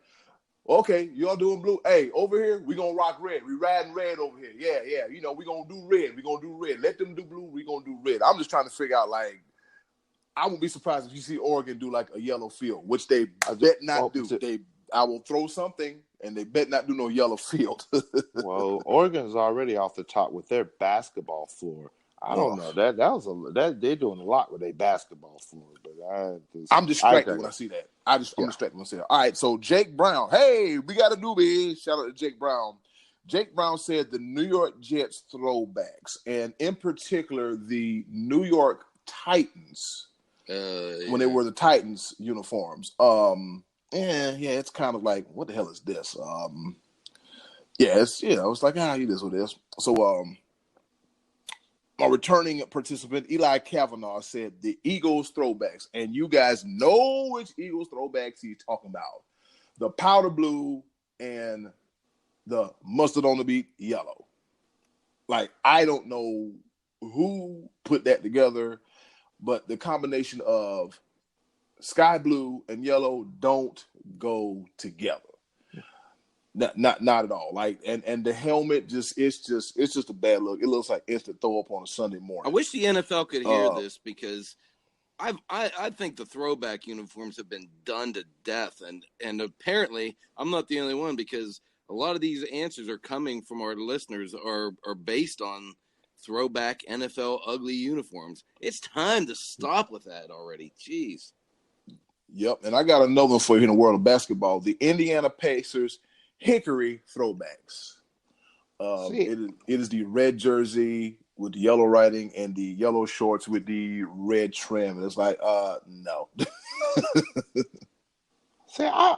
okay, y'all doing blue. Hey, over here, we going to rock red. We riding red over here. Yeah. We going to do red. We going to do red. Let them do blue. We going to do red. I'm just trying to figure out, like, I won't be surprised if you see Oregon do like a yellow field, which they bet not do. I will throw something, and they bet not do no yellow field. Well, Oregon's already off the top with their basketball floor. I don't know that they're doing a lot with their basketball floor, but I'm distracted when I see that. I'm distracted when I see that. All right, so Jake Brown. Hey, we got a newbie. Shout out to Jake Brown. Jake Brown said the New York Jets throwbacks, and in particular the New York Titans, when they were the Titans uniforms. It's kind of like, what the hell is this? It's like, it is what it is. So, my returning participant, Eli Kavanaugh, said the Eagles throwbacks, and you guys know which Eagles throwbacks he's talking about. The powder blue and the mustard on the beat yellow. Like, I don't know who put that together, but the combination of sky blue and yellow don't go together. Not at all. Like, and the helmet it's just a bad look. It looks like instant throw up on a Sunday morning. I wish the NFL could hear this, because I think the throwback uniforms have been done to death, and apparently I'm not the only one, because a lot of these answers are coming from our listeners are based on throwback NFL ugly uniforms. It's time to stop with that already. Jeez. Yep, and I got another one for you in the world of basketball. The Indiana Pacers Hickory throwbacks. It is the red jersey with the yellow writing and the yellow shorts with the red trim. And it's like, no. See, I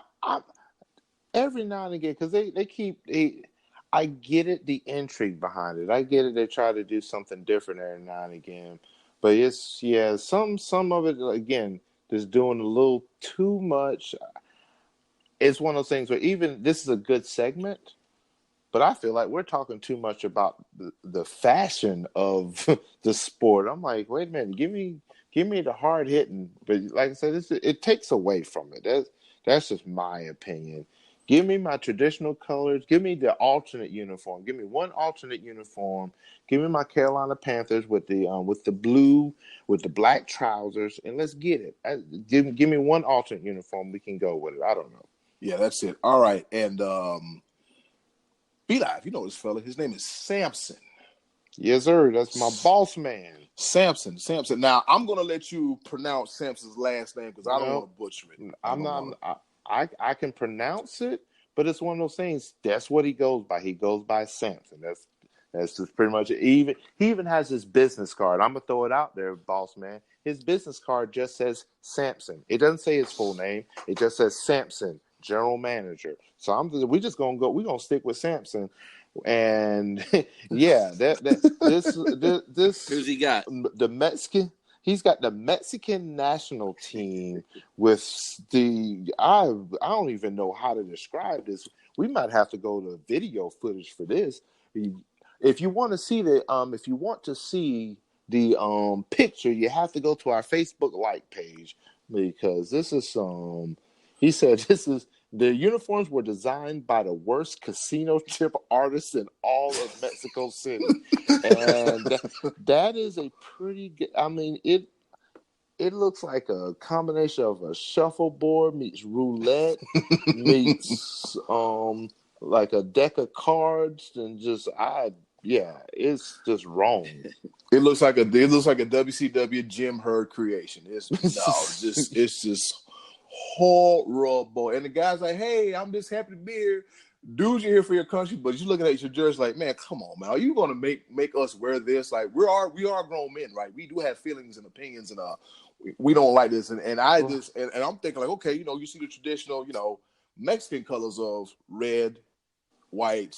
every now and again, because I get it, the intrigue behind it. I get it. They try to do something different every now and again, but some of it again just doing a little too much. It's one of those things where even this is a good segment, but I feel like we're talking too much about the fashion of the sport. I'm like, wait a minute, give me the hard hitting, but like I said, it takes away from it. That's just my opinion. Give me my traditional colors. Give me the alternate uniform. Give me one alternate uniform. Give me my Carolina Panthers with the blue, with the black trousers, and let's get it. Give me one alternate uniform. We can go with it. I don't know. Yeah, that's it. All right, and Be Live, you know this fella. His name is Samson. Yes, sir. That's my boss man. Samson. Now I'm gonna let you pronounce Samson's last name because I don't want to butcher it. I can pronounce it, but it's one of those things. That's what he goes by. He goes by Samson. That's just pretty much it. He even has his business card. I'm gonna throw it out there, boss man. His business card just says Samson. It doesn't say his full name. It just says Samson, general manager. So we're just gonna go. We're gonna stick with Samson. And yeah, this who's he got? The Mexican. He's got the Mexican national team with I don't even know how to describe this. We might have to go to video footage for this. If you want to see the picture, you have to go to our Facebook like page, because this is he said the uniforms were designed by the worst casino chip artists in all of Mexico City. And that is a pretty good, I mean, it looks like a combination of a shuffleboard meets roulette meets like a deck of cards, and it's just wrong. It looks like a WCW Jim Herd creation. It's just horrible. And the guy's like, "Hey, I'm just happy to be here. Dude, you're here for your country," but you're looking at your jersey like, "Man, come on, man. Are you going to make us wear this? Like, we are grown men, right? We do have feelings and opinions, and we don't like this." And I'm thinking like, okay, you see the traditional, Mexican colors of red, white,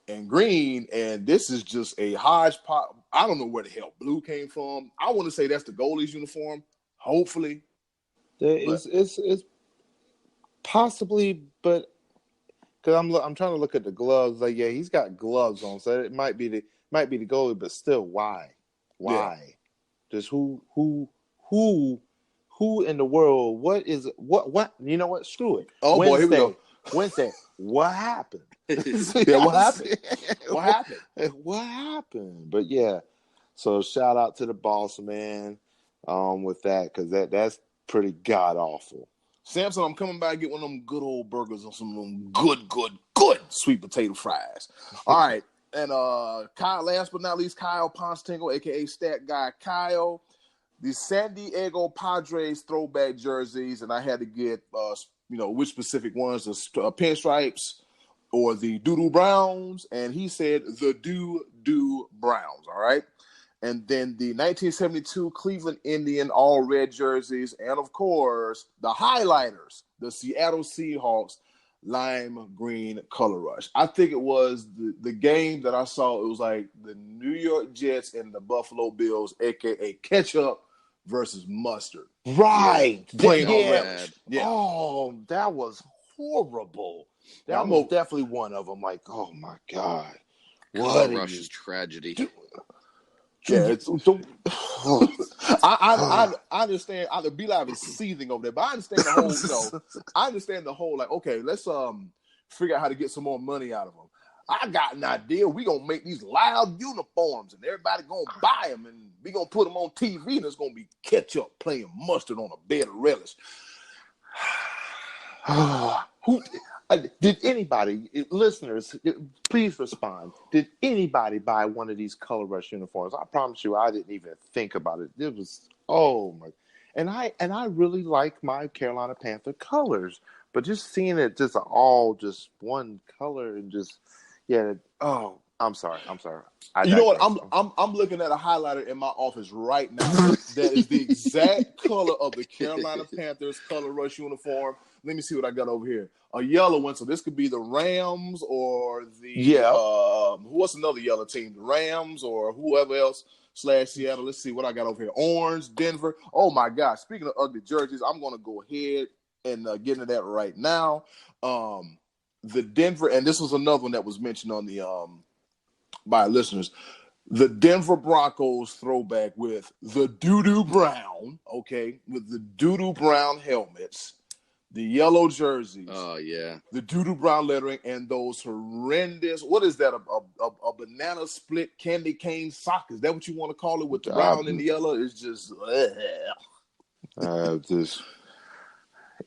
and green, and this is just a hodgepodge. I don't know where the hell blue came from. I want to say that's the goalie's uniform, hopefully. It's possibly, but because I'm trying to look at the gloves. Like, yeah, he's got gloves on, so it might be the goalie, but still, why? Yeah. Just who in the world? What? You know what? Screw it. Oh boy, here we go. Wednesday. What happened? Yeah, what happened? What happened? But yeah, so shout out to the boss man. with that, because that's pretty god awful. Samson, I'm coming by and get one of them good old burgers and some of them good sweet potato fries. All right. And Kyle, last but not least, Kyle Pontingo, a.k.a. Stat Guy Kyle. The San Diego Padres throwback jerseys, and I had to get, which specific ones, the pinstripes or the doo-doo browns, and he said the doo-doo browns, all right? And then the 1972 Cleveland Indian all-red jerseys, and, of course, the highlighters, the Seattle Seahawks lime green color rush. I think it was the game that I saw. It was like the New York Jets and the Buffalo Bills, a.k.a. ketchup versus mustard. Right. Plain on relish. Yeah. Oh, that was horrible. That was definitely one of them. Like, oh, my God. Color rush is tragedy. Yeah, I understand. B Live is seething over there, but I understand the whole. I understand the whole. Like, okay, let's figure out how to get some more money out of them. I got an idea. We gonna make these loud uniforms, and everybody gonna buy them, and we gonna put them on TV, and it's gonna be ketchup playing mustard on a bed of relish. Did anybody, listeners, please respond. Did anybody buy one of these color rush uniforms? I promise you, I didn't even think about it. It was, oh my, and I really like my Carolina Panther colors, but just seeing it just all just one color and just, yeah. Oh, I'm sorry. You know what? I'm looking at a highlighter in my office right now that is the exact color of the Carolina Panthers color rush uniform. Let me see what I got over here. A yellow one. So this could be the Rams or what's another yellow team? The Rams or whoever else / Seattle. Let's see what I got over here. Orange, Denver. Oh my gosh. Speaking of ugly jerseys, I'm going to go ahead and get into that right now. The Denver, and this was another one that was mentioned on the by listeners. The Denver Broncos throwback with the doo-doo brown, okay, with the doo-doo brown helmets, the yellow jerseys. Oh, yeah. The doo-doo brown lettering, and those horrendous, what is that, a banana split candy cane sock? Is that what you want to call it with the brown and the yellow? It's just, just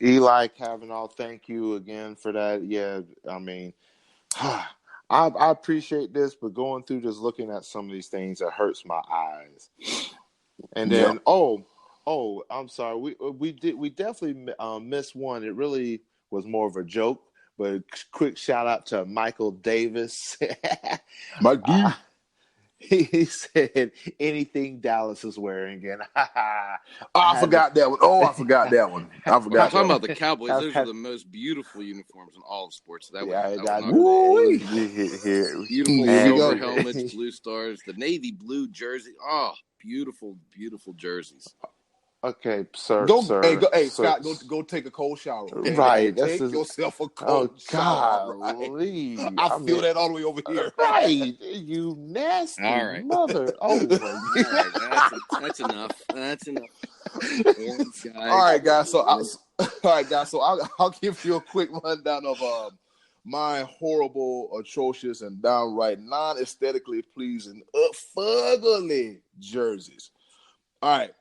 Eli Kavanaugh, thank you again for that. Yeah, I mean, I appreciate this, but going through just looking at some of these things, it hurts my eyes. And then, I'm sorry, we definitely missed one. It really was more of a joke, but quick shout out to Michael Davis. Mike D. He said anything Dallas is wearing, and I forgot that one. I forgot that one. I'm talking about the Cowboys. Those are the most beautiful uniforms in all of sports. Beautiful silver helmets, blue stars, the navy blue jersey. Oh, beautiful, beautiful jerseys. Okay, sir. Hey, Scott, go take a cold shower. Okay? Right. Take yourself a cold shower. Right? I feel that all the way over here. Right. You nasty mother. Oh, that's enough. That's enough. All right, guys. So I'll give you a quick rundown of my horrible, atrocious, and downright non-aesthetically pleasing, fugly jerseys. All right.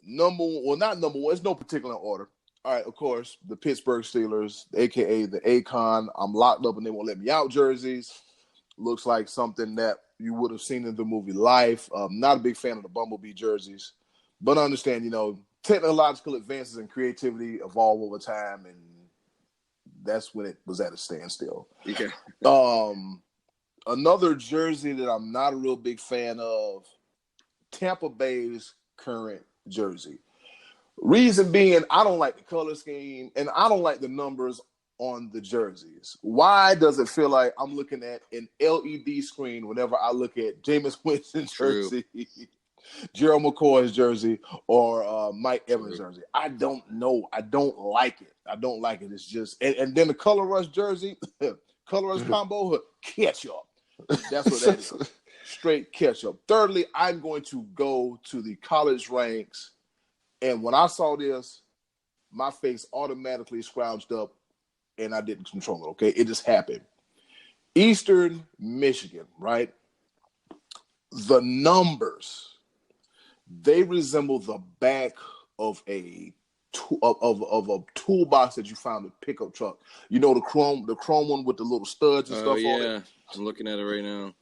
Not number one. It's no particular order. All right, of course, the Pittsburgh Steelers, a.k.a. the Akon, I'm locked up and they won't let me out jerseys. Looks like something that you would have seen in the movie Life. Not a big fan of the Bumblebee jerseys. But I understand, technological advances and creativity evolve over time, and that's when it was at a standstill. Okay. Another jersey that I'm not a real big fan of, Tampa Bay's current jersey. Reason being, I don't like the color scheme and I don't like the numbers on the jerseys. Why does it feel like I'm looking at an LED screen whenever I look at Jameis Winston's jersey, Gerald McCoy's jersey, or Mike Evans' jersey? I don't know. I don't like it. It's just, and then the color rush jersey, color rush combo, ketchup. That's what that is. Straight ketchup. Thirdly, I'm going to go to the college ranks. And when I saw this, my face automatically scrounged up and I didn't control it, okay? It just happened. Eastern Michigan, right? The numbers they resemble the back of a of a toolbox that you found in a pickup truck. You know, the chrome one with the little studs and stuff on it. I'm looking at it right now.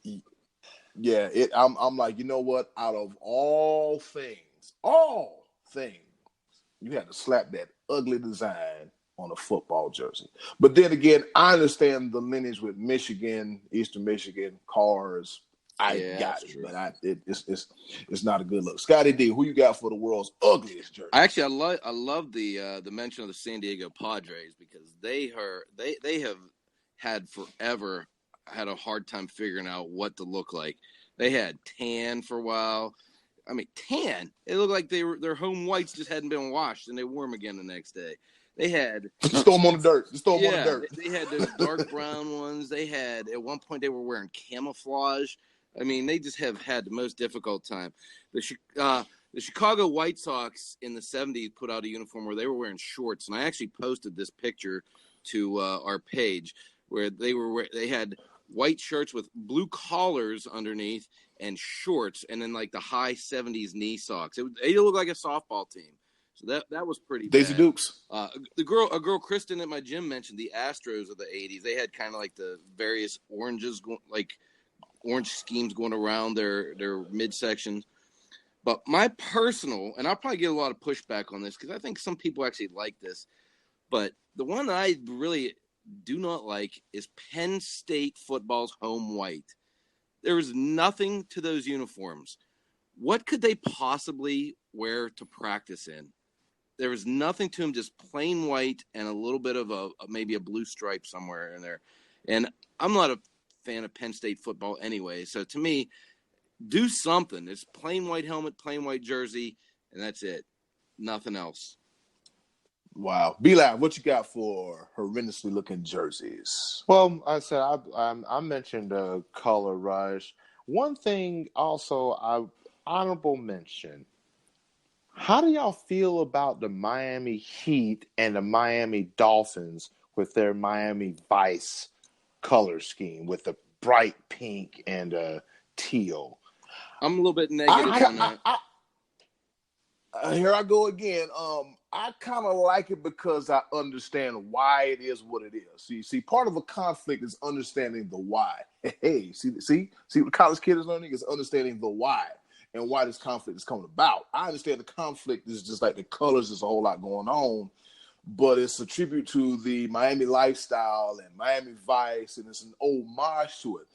Yeah, I'm like, you know what? Out of all things, you had to slap that ugly design on a football jersey. But then again, I understand the lineage with Michigan, Eastern Michigan, cars. I got it, true. But it's not a good look. Scottie D, who you got for the world's ugliest jersey? I love the mention of the San Diego Padres, because they have had forever had a hard time figuring out what to look like. They had tan for a while. I mean, tan. It looked like their home whites just hadn't been washed, and they wore them again the next day. They had just throw them on the dirt. Just throw them on the dirt. They had those dark brown ones. They had, at one point, they were wearing camouflage. I mean, they just have had the most difficult time. The Chicago White Sox in the 70s put out a uniform where they were wearing shorts, and I actually posted this picture to our page where they had white shirts with blue collars underneath and shorts, and then like the high 70s knee socks. They looked like a softball team. So that was pretty Daisy bad. Dukes. A girl Kristen at my gym mentioned the Astros of the 80s. They had kind of like the various oranges, like orange schemes going around their midsection. But my personal, and I'll probably get a lot of pushback on this because I think some people actually like this, but the one that I really do not like is Penn State football's home white. There is nothing to those uniforms. What could they possibly wear to practice in? There was nothing to them, just plain white and a little bit of maybe a blue stripe somewhere in there. And I'm not a fan of Penn State football anyway. So to me, do something. It's plain white helmet, plain white jersey, and that's it. Nothing else. Wow. B-Lab, what you got for horrendously looking jerseys? Well, I said I mentioned color rush. One thing also, honorable mention. How do y'all feel about the Miami Heat and the Miami Dolphins with their Miami Vice color scheme with the bright pink and teal? I'm a little bit negative on that. Here I go again. I kind of like it because I understand why it is what it is. See, part of a conflict is understanding the why. Hey, see what the college kid is learning is understanding the why and why this conflict is coming about. I understand the conflict is just like the colors. There's a whole lot going on, but it's a tribute to the Miami lifestyle and Miami Vice, and it's an homage to it.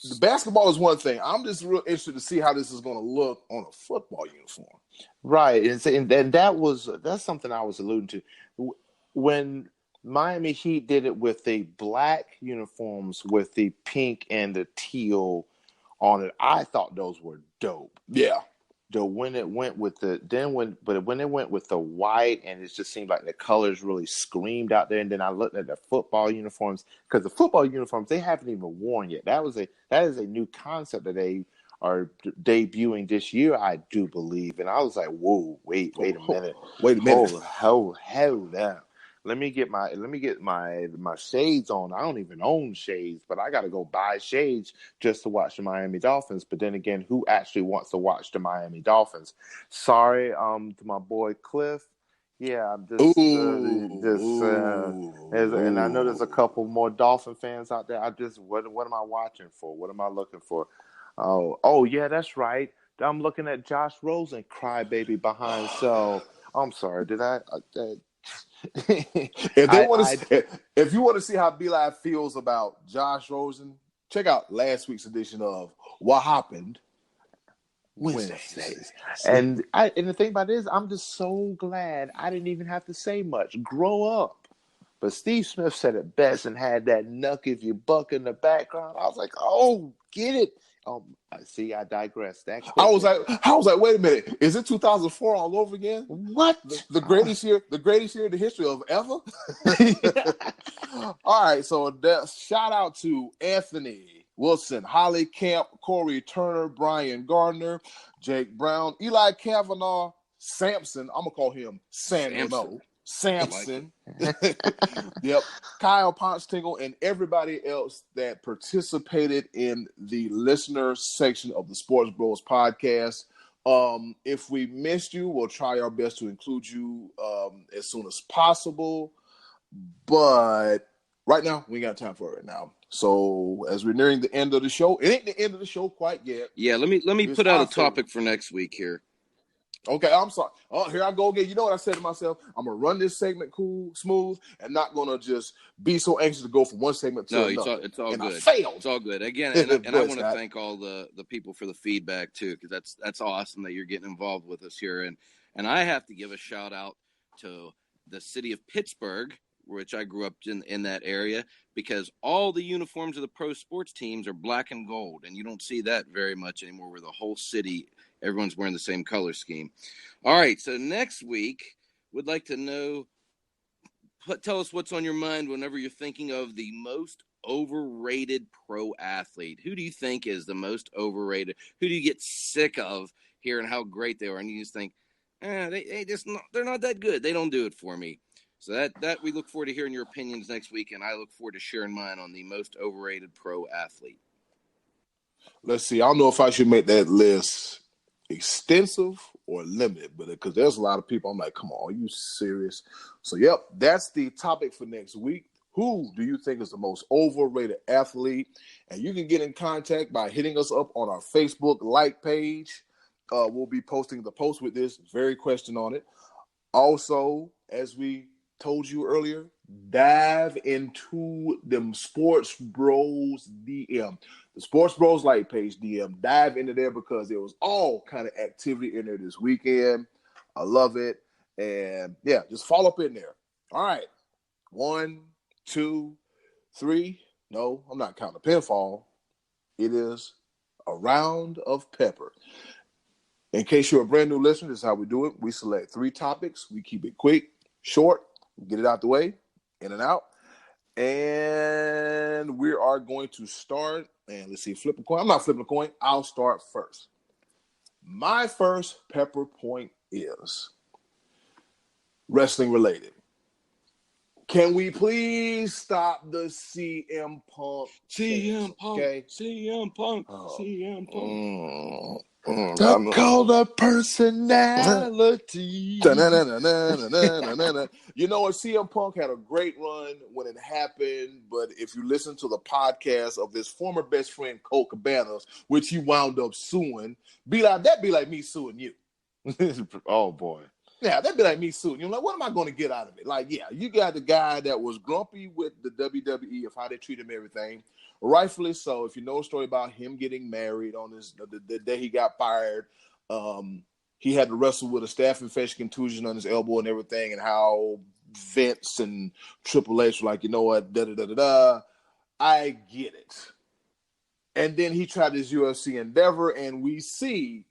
The basketball is one thing. I'm just real interested to see how this is going to look on a football uniform. Right, and that's something I was alluding to. When Miami Heat did it with the black uniforms with the pink and the teal on it, I thought those were dope. Yeah. When it went with when it went with the white, and it just seemed like the colors really screamed out there. And then I looked at the football uniforms, because the football uniforms they haven't even worn yet. That is a new concept that they are debuting this year, I do believe. And I was like, whoa, wait a minute. Hold up. Let me get my shades on. I don't even own shades, but I got to go buy shades just to watch the Miami Dolphins. But then again, who actually wants to watch the Miami Dolphins? Sorry, to my boy Cliff. Yeah, I'm just, and I know there's a couple more Dolphin fans out there. What am I watching for? What am I looking for? Oh yeah, that's right. I'm looking at Josh Rosen, crybaby behind. So I'm sorry. Did I? If you want to see how B-Live feels about Josh Rosen, check out last week's edition of What Happened Wednesdays. And the thing about it is, I'm just so glad I didn't even have to say much. Grow up. But Steve Smith said it best and had that "knuck if you buck" in the background. I was like, oh, get it. See, I digress. I was like, wait a minute. Is it 2004 all over again? What? The greatest year in the history of ever? All right, so shout out to Anthony Wilson, Holly Camp, Corey Turner, Brian Gardner, Jake Brown, Eli Kavanaugh, Sampson. I'm going to call him Samson. Yep. Kyle Ponce-Tingle and everybody else that participated in the listener section of the SportsBros podcast. If we missed you, we'll try our best to include you as soon as possible. But right now, we ain't got time for it right now. So as we're nearing the end of the show, it ain't the end of the show quite yet. Yeah, let me put out a topic for next week here. Okay, I'm sorry. Oh, here I go again. You know what I said to myself? I'm gonna run this segment smooth, and not gonna just be so anxious to go from one segment to another. It's all and good. I failed. It's all good. Again, and I want to thank all the people for the feedback too, because that's awesome that you're getting involved with us here. And I have to give a shout out to the city of Pittsburgh, which I grew up in that area, because all the uniforms of the pro sports teams are black and gold, and you don't see that very much anymore, where the whole city, everyone's wearing the same color scheme. All right, so next week, we'd like to know, tell us what's on your mind whenever you're thinking of the most overrated pro athlete. Who do you think is the most overrated? Who do you get sick of hearing how great they are, and you just think, they're not that good. They don't do it for me. So that we look forward to hearing your opinions next week, and I look forward to sharing mine on the most overrated pro athlete. Let's see. I don't know if I should make that list extensive or limited, but because there's a lot of people, I'm like, come on, are you serious? So, yep, that's the topic for next week. Who do you think is the most overrated athlete? And you can get in contact by hitting us up on our Facebook like page. We'll be posting the post with this very question on it. Also, as we told you earlier, dive into them SportsBros DM. The SportsBros like page DM. Dive into there because there was all kind of activity in there this weekend. I love it. And yeah, just follow up in there. All right. 1, 2, 3. No, I'm not counting the pinfall. It is a round of pepper. In case you're a brand new listener, this is how we do it. We select 3 topics. We keep it quick, short, get it out the way, in and out. And we are going to start, and let's see, flip a coin. I'm not flipping a coin. I'll start first. My first pepper point is wrestling related. Can we please stop the CM Punk? CM Punk. Okay? CM Punk. CM Punk. I call the personality. You know what? CM Punk had a great run when it happened, but if you listen to the podcast of his former best friend Colt Cabanas, which he wound up suing, that'd be like me suing you. Oh boy. Yeah, that'd be like me suing you. Like, what am I going to get out of it? Like, yeah, you got the guy that was grumpy with the WWE of how they treat him, everything. Rightfully so. If you know a story about him getting married on the day he got fired, he had to wrestle with a staph infection contusion on his elbow and everything, and how Vince and Triple H were like, you know what, da-da-da-da-da. I get it. And then he tried his UFC endeavor, and we see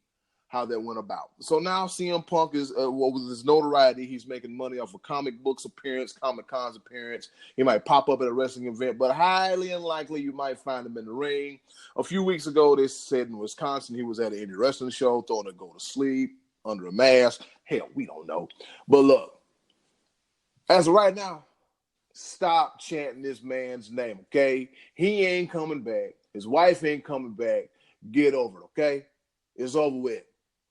how that went about. So now CM Punk is, with his notoriety, he's making money off a comic books appearance, Comic Con's appearance. He might pop up at a wrestling event, but highly unlikely you might find him in the ring. A few weeks ago, they said in Wisconsin he was at an indie wrestling show, throwing a go to sleep under a mask. Hell, we don't know. But look, as of right now, stop chanting this man's name, okay? He ain't coming back. His wife ain't coming back. Get over it, okay? It's over with.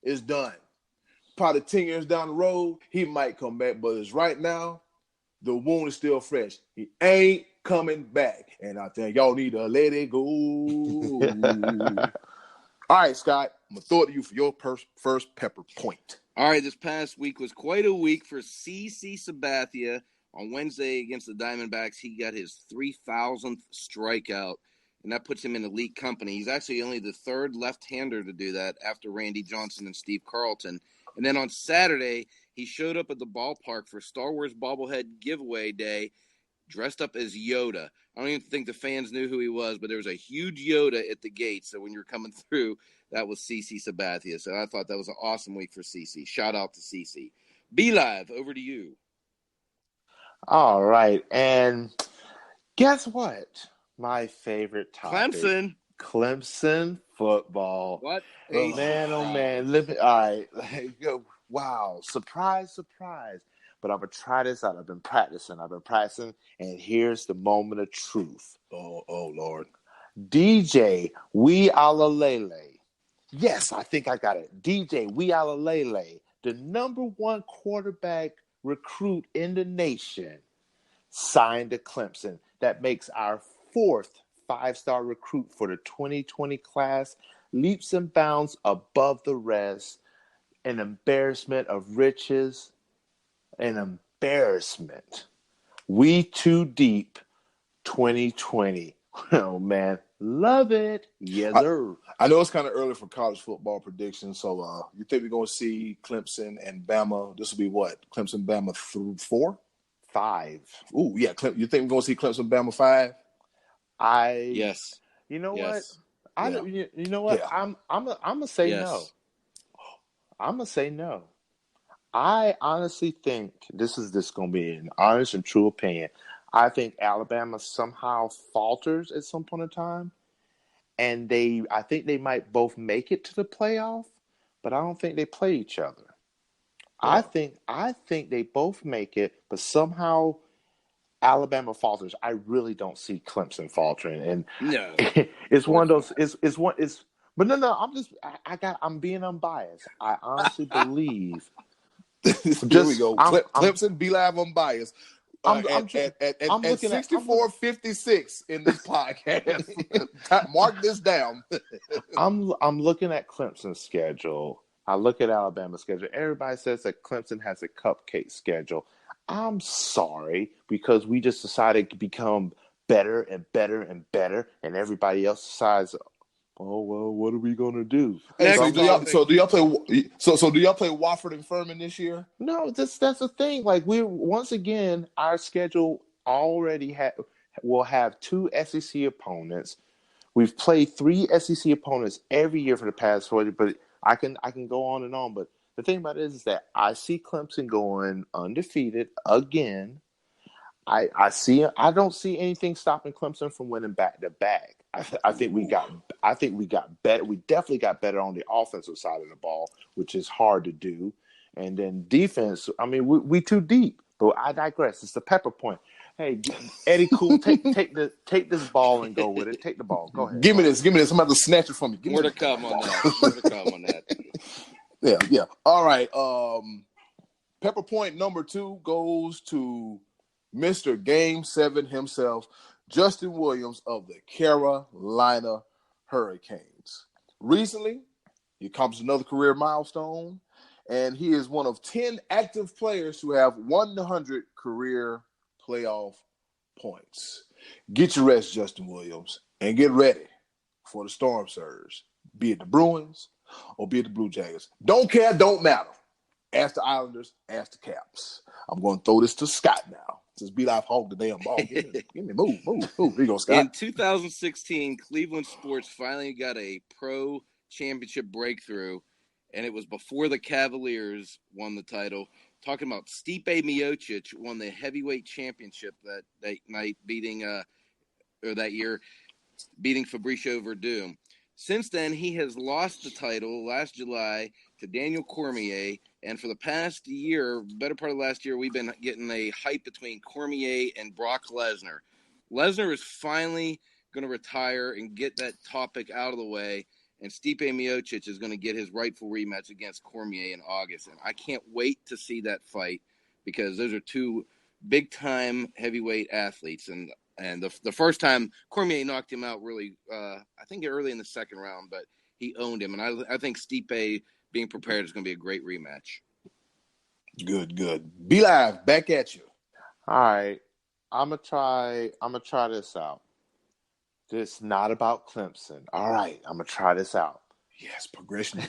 It's done. Probably 10 years down the road, he might come back, but as right now, the wound is still fresh. He ain't coming back. And I think y'all need to let it go. All right, Scott, I'm going to throw it to you for your first pepper point. All right, this past week was quite a week for CC Sabathia. On Wednesday against the Diamondbacks, he got his 3,000th strikeout, and that puts him in elite company. He's actually only the third left-hander to do that after Randy Johnson and Steve Carlton. And then on Saturday, he showed up at the ballpark for Star Wars bobblehead giveaway day, dressed up as Yoda. I don't even think the fans knew who he was, but there was a huge Yoda at the gate. So when you're coming through, that was CC Sabathia. So I thought that was an awesome week for CC. Shout out to CC. Be Live, over to you. All right. And guess what? My favorite topic. Clemson football. What? Oh, man, oh, man. All right. Wow. Surprise, surprise. But I'm going to try this out. I've been practicing. And here's the moment of truth. Oh, Lord. DJ Uiagalelei Yes, I think I got it. DJ Uiagalelei, the number one quarterback recruit in the nation, signed to Clemson. That makes our fourth five-star recruit for the 2020 class, leaps and bounds above the rest. An embarrassment of riches. An embarrassment. We too deep 2020. Oh, man. Love it. Yes, sir. I know it's kind of early for college football predictions, so you think we're going to see Clemson and Bama? This will be what? Clemson, Bama through 4? 5. Ooh, yeah. You think we're going to see Clemson, Bama 5? Yes. You know Yes. what? You know what? Yeah. I'm gonna say Yes. no. I'm gonna say no. I honestly think this is gonna be an honest and true opinion. I think Alabama somehow falters at some point in time, and I think they might both make it to the playoff, but I don't think they play each other. Yeah. I think they both make it, but somehow Alabama falters. I really don't see Clemson faltering, and No. it's one of those. But no. I'm being unbiased. I honestly believe. Here we go. Clemson, be live unbiased. At 64-56 in this podcast. Mark this down. I'm looking at Clemson's schedule. I look at Alabama's schedule. Everybody says that Clemson has a cupcake schedule. I'm sorry, because we just decided to become better and better and better, and everybody else decides, oh well, what are we gonna do? Hey, so do y'all play Wofford and Furman this year? No, that's the thing. Like, once again, our schedule already will have 2 SEC opponents. We've played 3 SEC opponents every year for the past 40, but I can go on and on. But the thing about it is that I see Clemson going undefeated again. I don't see anything stopping Clemson from winning back to back. I think we got better. We definitely got better on the offensive side of the ball, which is hard to do. And then defense, I mean, we too deep. But I digress. It's the pepper point. Hey, Eddie Cool, take this ball and go with it. Take the ball. Go ahead. Give me this. I'm about to snatch it from you. More to come on that. Yeah. All right. Pepper point number 2 goes to Mr. Game 7 himself, Justin Williams of the Carolina Hurricanes. Recently, he accomplished another career milestone, and he is one of 10 active players who have 100 career playoff points. Get your rest, Justin Williams, and get ready for the storm surge, be it the Bruins or be it the Blue Jackets. Don't care, don't matter. Ask the Islanders, ask the Caps. I'm going to throw this to Scott now. Just be like hog the damn ball. Give me, move. Here you go, Scott. In 2016, Cleveland sports finally got a pro championship breakthrough, and it was before the Cavaliers won the title. Talking about Stipe Miocic won the heavyweight championship that night, beating Fabricio Verdum. Since then, he has lost the title last July to Daniel Cormier, and for the past year, better part of last year, we've been getting a hype between Cormier and Brock Lesnar. Lesnar is finally going to retire and get that topic out of the way, and Stipe Miocic is going to get his rightful rematch against Cormier in August. And I can't wait to see that fight, because those are 2 big-time heavyweight athletes. And the first time, Cormier knocked him out really, I think early in the second round, but he owned him. And I think Stipe being prepared is going to be a great rematch. Good. Be live, back at you. All right. I'm gonna try this out. This is not about Clemson. All right, I'm gonna try this out. Yes, progression.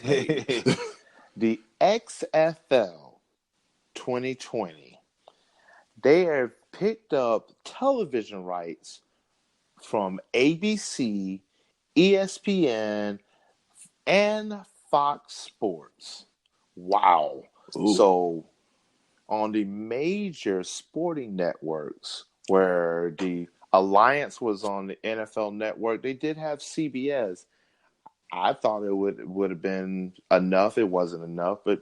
The XFL 2020. They have picked up television rights from ABC, ESPN, and Fox Sports. Wow. Ooh. So on the major sporting networks, where the Alliance was on the NFL Network, they did have CBS. I thought it would have been enough. It wasn't enough, but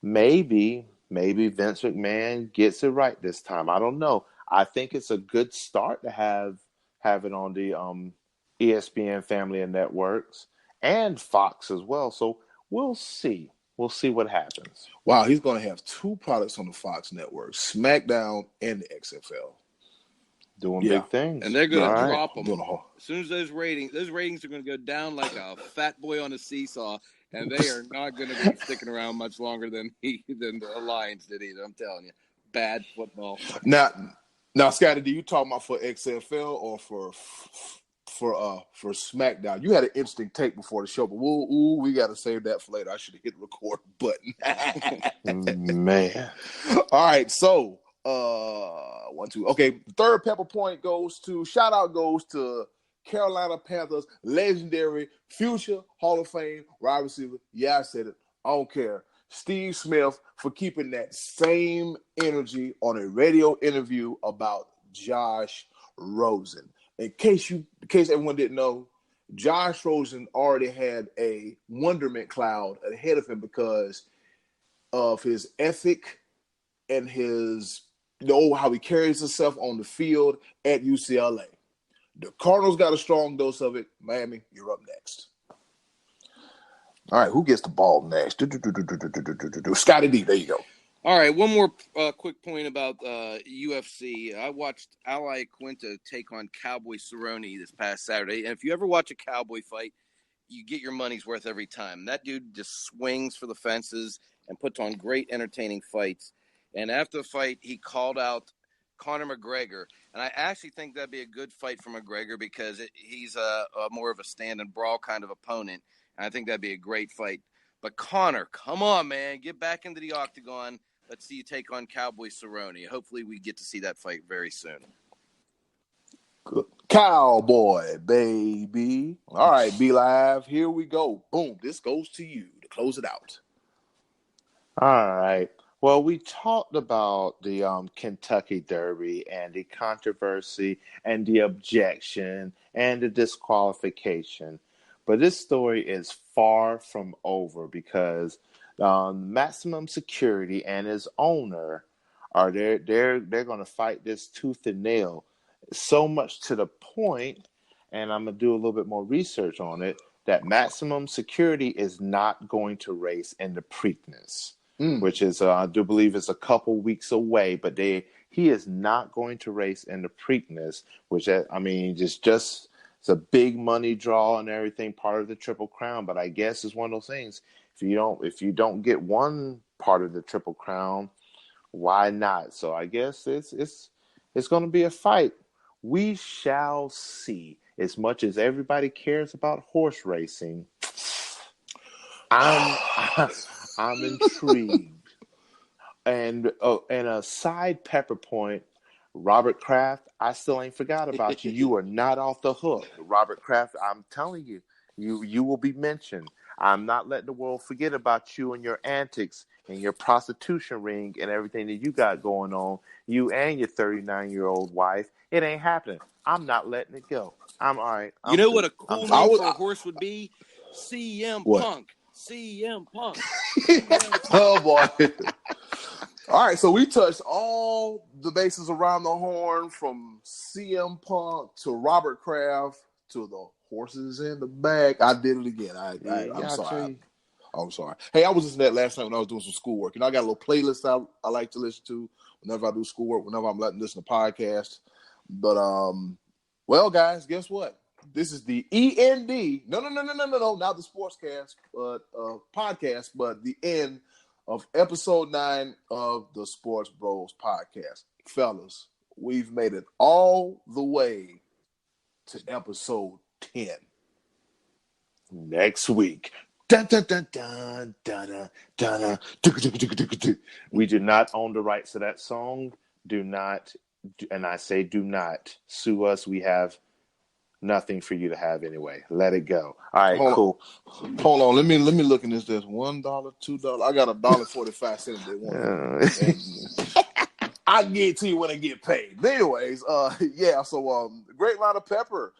maybe Vince McMahon gets it right this time. I don't know. I think it's a good start to have it on the ESPN family of networks. and Fox as well. So we'll see. We'll see what happens. Wow, he's going to have 2 products on the Fox network, SmackDown and the XFL. Doing big things. And they're going to All drop right. them. As soon as those ratings are going to go down like a fat boy on a seesaw, and they are not going to be sticking around much longer than the Lions did either. I'm telling you. Bad football. Now, Scottie, do you talking about for XFL or for SmackDown? You had an interesting take before the show, but we got to save that for later. I should have hit the record button. Man. All right, so 1, 2. Okay, third pepper point goes to Carolina Panthers legendary future Hall of Fame wide receiver. Yeah, I said it. I don't care. Steve Smith for keeping that same energy on a radio interview about Josh Rosen. In case everyone didn't know, Josh Rosen already had a wonderment cloud ahead of him because of his ethic and his how he carries himself on the field at UCLA. The Cardinals got a strong dose of it. Miami, you're up next. All right, who gets the ball next? Scottie D, there you go. All right, one more quick point about UFC. I watched Ali Quinta take on Cowboy Cerrone this past Saturday. And if you ever watch a cowboy fight, you get your money's worth every time. That dude just swings for the fences and puts on great, entertaining fights. And after the fight, he called out Conor McGregor. And I actually think that'd be a good fight for McGregor because he's a more of a stand and brawl kind of opponent. And I think that'd be a great fight. But Conor, come on, man. Get back into the octagon. Let's see you take on Cowboy Cerrone. Hopefully we get to see that fight very soon. Good. Cowboy, baby. All right, Be Live. Here we go. Boom. This goes to you to close it out. All right. Well, we talked about the Kentucky Derby and the controversy and the objection and the disqualification. But this story is far from over because Maximum Security and his owner are they're going to fight this tooth and nail, so much to the point, and I'm going to do a little bit more research on it, that Maximum Security is not going to race in the Preakness, which is I do believe is a couple weeks away, but he is not going to race in the Preakness, which I mean just it's a big money draw and everything, part of the Triple Crown. But I guess it's one of those things. If you don't get one part of the Triple Crown, why not? So I guess it's going to be a fight. We shall see. As much as everybody cares about horse racing, I'm intrigued. And a side pepper point. Robert Kraft, I still ain't forgot about you. You are not off the hook. Robert Kraft, I'm telling you, you will be mentioned. I'm not letting the world forget about you and your antics and your prostitution ring and everything that you got going on. You and your 39-year-old wife. It ain't happening. I'm not letting it go. I'm all right. You know what a cool name for a horse would be? CM Punk. CM Punk. Oh, boy. All right, so we touched all the bases around the horn, from CM Punk to Robert Kraft to the horses in the back. I did it again. I'm sorry. I'm sorry. Hey, I was listening to that last night when I was doing some schoolwork. I got a little playlist I like to listen to whenever I do schoolwork, whenever I'm listening to podcasts. But, well, guys, guess what? This is the END. No, not the Sportscast, but podcast, but the end of episode 9 of the Sports Bros podcast. Fellas, we've made it all the way to episode 10. Next week. Dun, dun, dun, dun, dun, dun, dun. We do not own the rights to that song. Do not, and I say do not, sue us. We have nothing for you to have anyway. Let it go. All right, cool. Hold on. Let me look in this. There's $1, $2. I got $1.45 I can get it to you when I get paid. But anyways, so great line of pepper.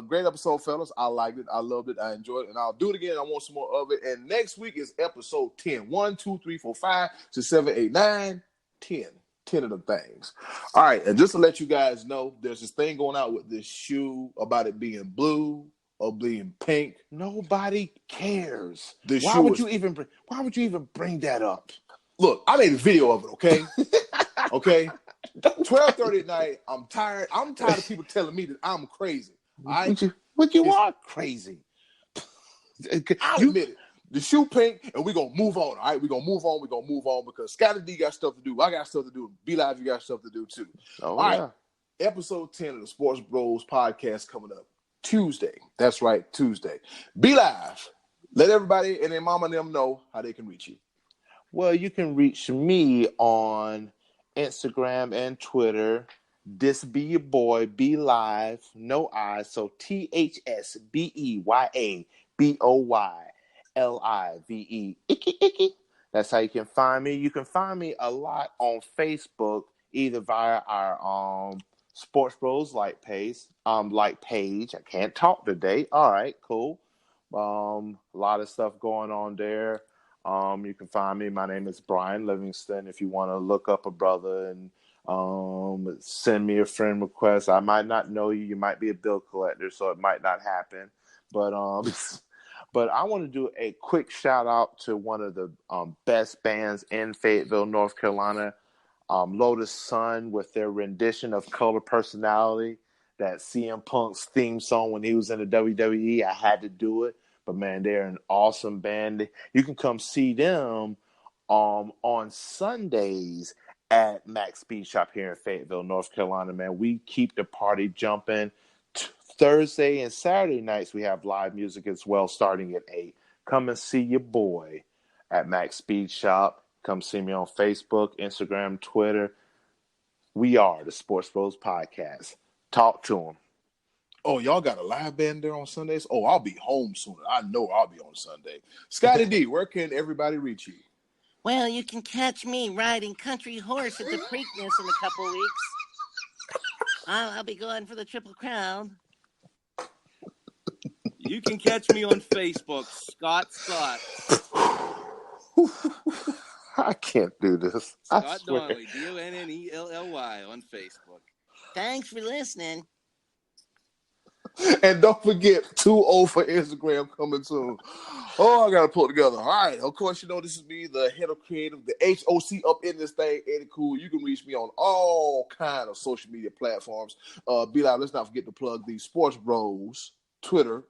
Great episode, fellas. I liked it. I loved it. I enjoyed it. And I'll do it again. I want some more of it. And next week is episode 10. 1, 2, 3, 4, 5, 6, 7, 8, 9, 10. 10 of the things. All right, and just to let you guys know, there's this thing going out with this shoe about it being blue. of being pink. Nobody cares. The Why shoe would is- you even bring that up? Look, I made a video of it, okay? Okay? 12:30 at night, I'm tired. I'm tired of people telling me that I'm crazy. You are crazy. I admit it. The shoe pink, and we're going to move on, all right? We're going to move on because Scottie D got stuff to do. I got stuff to do. Be Live, you got stuff to do too. Oh, all yeah. right. Episode 10 of the Sports Bros podcast coming up Tuesday. That's right, Tuesday. Be Live. Let everybody and their mama and them know how they can reach you. Well, you can reach me on Instagram and Twitter. This be your boy, Be Live, no I, so THSBEYABOYLIVE. Icky. That's how you can find me. You can find me a lot on Facebook, either via our Sports Bros like page. I can't talk today. All right, cool. A lot of stuff going on there. You can find me. My name is Brian Livingston. If you want to look up a brother and send me a friend request, I might not know you. You might be a bill collector, so it might not happen. But but I want to do a quick shout out to one of the best bands in Fayetteville, North Carolina, Lotus Sun, with their rendition of Color Personality, that CM Punk's theme song when he was in the WWE. I had to do it. But, man, they're an awesome band. You can come see them on Sundays at Max Speed Shop here in Fayetteville, North Carolina, man. We keep the party jumping. Thursday and Saturday nights, we have live music as well, starting at 8. Come and see your boy at Max Speed Shop. Come see me on Facebook, Instagram, Twitter. We are the Sports Bros Podcast. Talk to them. Oh, y'all got a live band there on Sundays? Oh, I'll be home soon. I know I'll be on Sunday. Scottie D, where can everybody reach you? Well, you can catch me riding Country Horse at the Preakness in a couple weeks. I'll be going for the Triple Crown. You can catch me on Facebook, Scott. I can't do this. Scott Donnelly, Donnelly on Facebook. Thanks for listening. And don't forget, 2-0 for Instagram coming soon. Oh, I got to pull it together. All right. Of course, you know, this is me, the head of creative, the HOC up in this thing, Eddie Cool. You can reach me on all kind of social media platforms. Be Live, let's not forget to plug the Sports Bros Twitter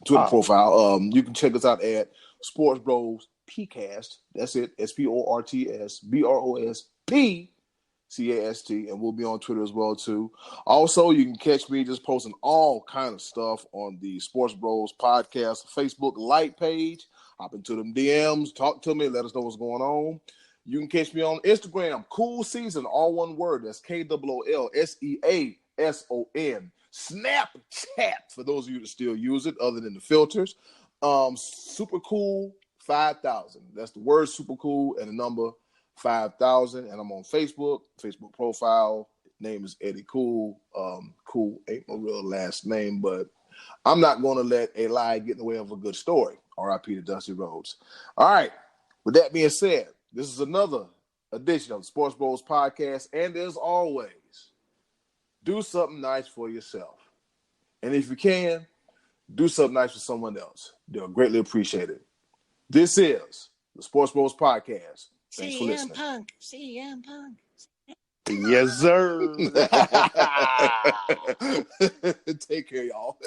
profile. You can check us out at Sports Bros PCast. That's it. SportsBrosPcast, and we'll be on Twitter as well too. Also, you can catch me just posting all kind of stuff on the Sports Bros Podcast Facebook like page. Hop into them DMs, talk to me, let us know what's going on. You can catch me on Instagram, Cool Season, all one word. That's KOOLSEASON. Snapchat, for those of you that still use it, other than the filters. Super Cool 5000. That's the word Super Cool and the number 5,000. And I'm on Facebook profile. Name is Eddie Cool. Cool ain't my real last name, but I'm not going to let a lie get in the way of a good story. R.I.P. to Dusty Rhodes. All right. With that being said, this is another edition of the Sports Bros Podcast. And as always, do something nice for yourself. And if you can, do something nice for someone else. They'll greatly appreciate it. This is the Sports Bros Podcast. Thanks for listening. CM Punk. Yes, sir. Take care, y'all.